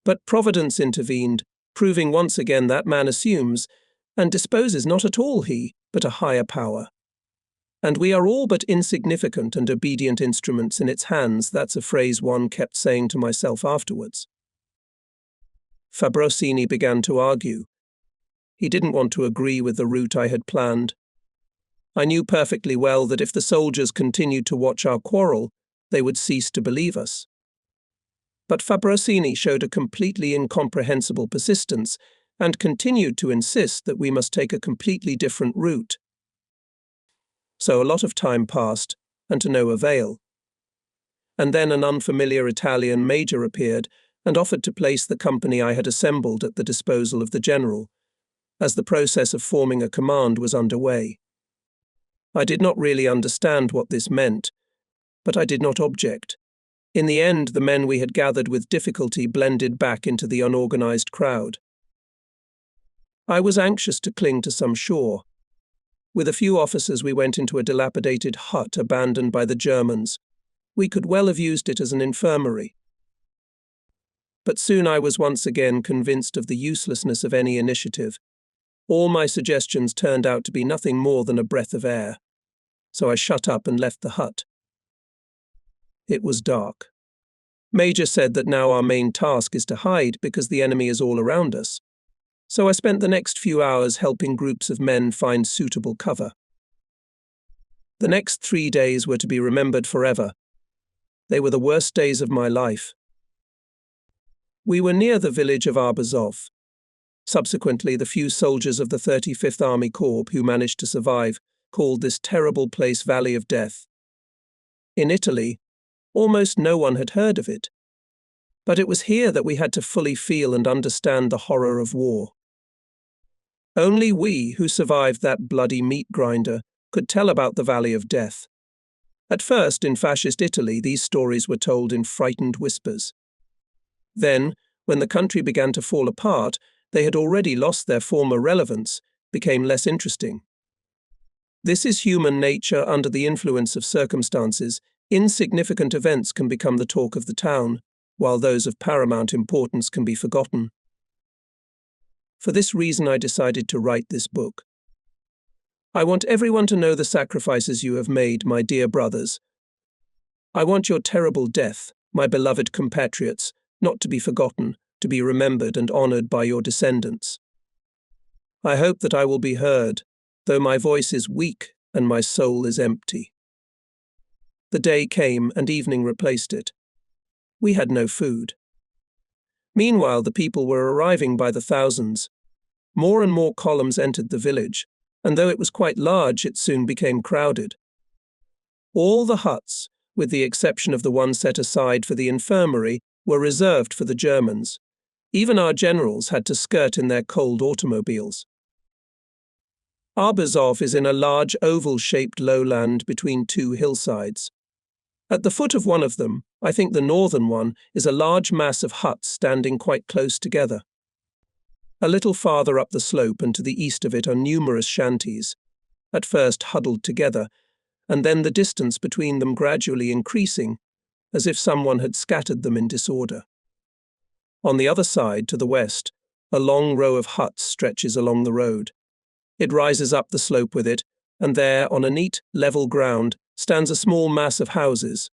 But Providence intervened, proving once again that man assumes and disposes not at all he, but a higher power. And we are all but insignificant and obedient instruments in its hands. That's a phrase one kept saying to myself afterwards. Fabrosini began to argue. He didn't want to agree with the route I had planned. I knew perfectly well that if the soldiers continued to watch our quarrel, they would cease to believe us. But Fabrosini showed a completely incomprehensible persistence and continued to insist that we must take a completely different route. So a lot of time passed, and to no avail. And then an unfamiliar Italian major appeared and offered to place the company I had assembled at the disposal of the general, as the process of forming a command was underway. I did not really understand what this meant, but I did not object. In the end, the men we had gathered with difficulty blended back into the unorganized crowd. I was anxious to cling to some shore. With a few officers, we went into a dilapidated hut abandoned by the Germans. We could well have used it as an infirmary. But soon I was once again convinced of the uselessness of any initiative. All my suggestions turned out to be nothing more than a breath of air. So I shut up and left the hut. It was dark. Major said that now our main task is to hide because the enemy is all around us. So I spent the next few hours helping groups of men find suitable cover. The next 3 days were to be remembered forever. They were the worst days of my life. We were near the village of Arbazov. Subsequently, the few soldiers of the 35th Army Corps who managed to survive called this terrible place Valley of Death. In Italy, almost no one had heard of it. But it was here that we had to fully feel and understand the horror of war. Only we, who survived that bloody meat grinder, could tell about the Valley of Death. At first, in fascist Italy, these stories were told in frightened whispers. Then, when the country began to fall apart, they had already lost their former relevance, became less interesting. This is human nature under the influence of circumstances. Insignificant events can become the talk of the town, while those of paramount importance can be forgotten. For this reason, I decided to write this book. I want everyone to know the sacrifices you have made, my dear brothers. I want your terrible death, my beloved compatriots, not to be forgotten, to be remembered and honored by your descendants. I hope that I will be heard, though my voice is weak and my soul is empty. The day came and evening replaced it. We had no food. Meanwhile, the people were arriving by the thousands. More and more columns entered the village, and though it was quite large, it soon became crowded. All the huts, with the exception of the one set aside for the infirmary, were reserved for the Germans. Even our generals had to skirt in their cold automobiles. Arbezov is in a large oval-shaped lowland between two hillsides. At the foot of one of them, I think the northern one, is a large mass of huts standing quite close together. A little farther up the slope and to the east of it are numerous shanties, at first huddled together, and then the distance between them gradually increasing, as if someone had scattered them in disorder. On the other side, to the west, a long row of huts stretches along the road. It rises up the slope with it, and there, on a neat, level ground, stands a small mass of houses,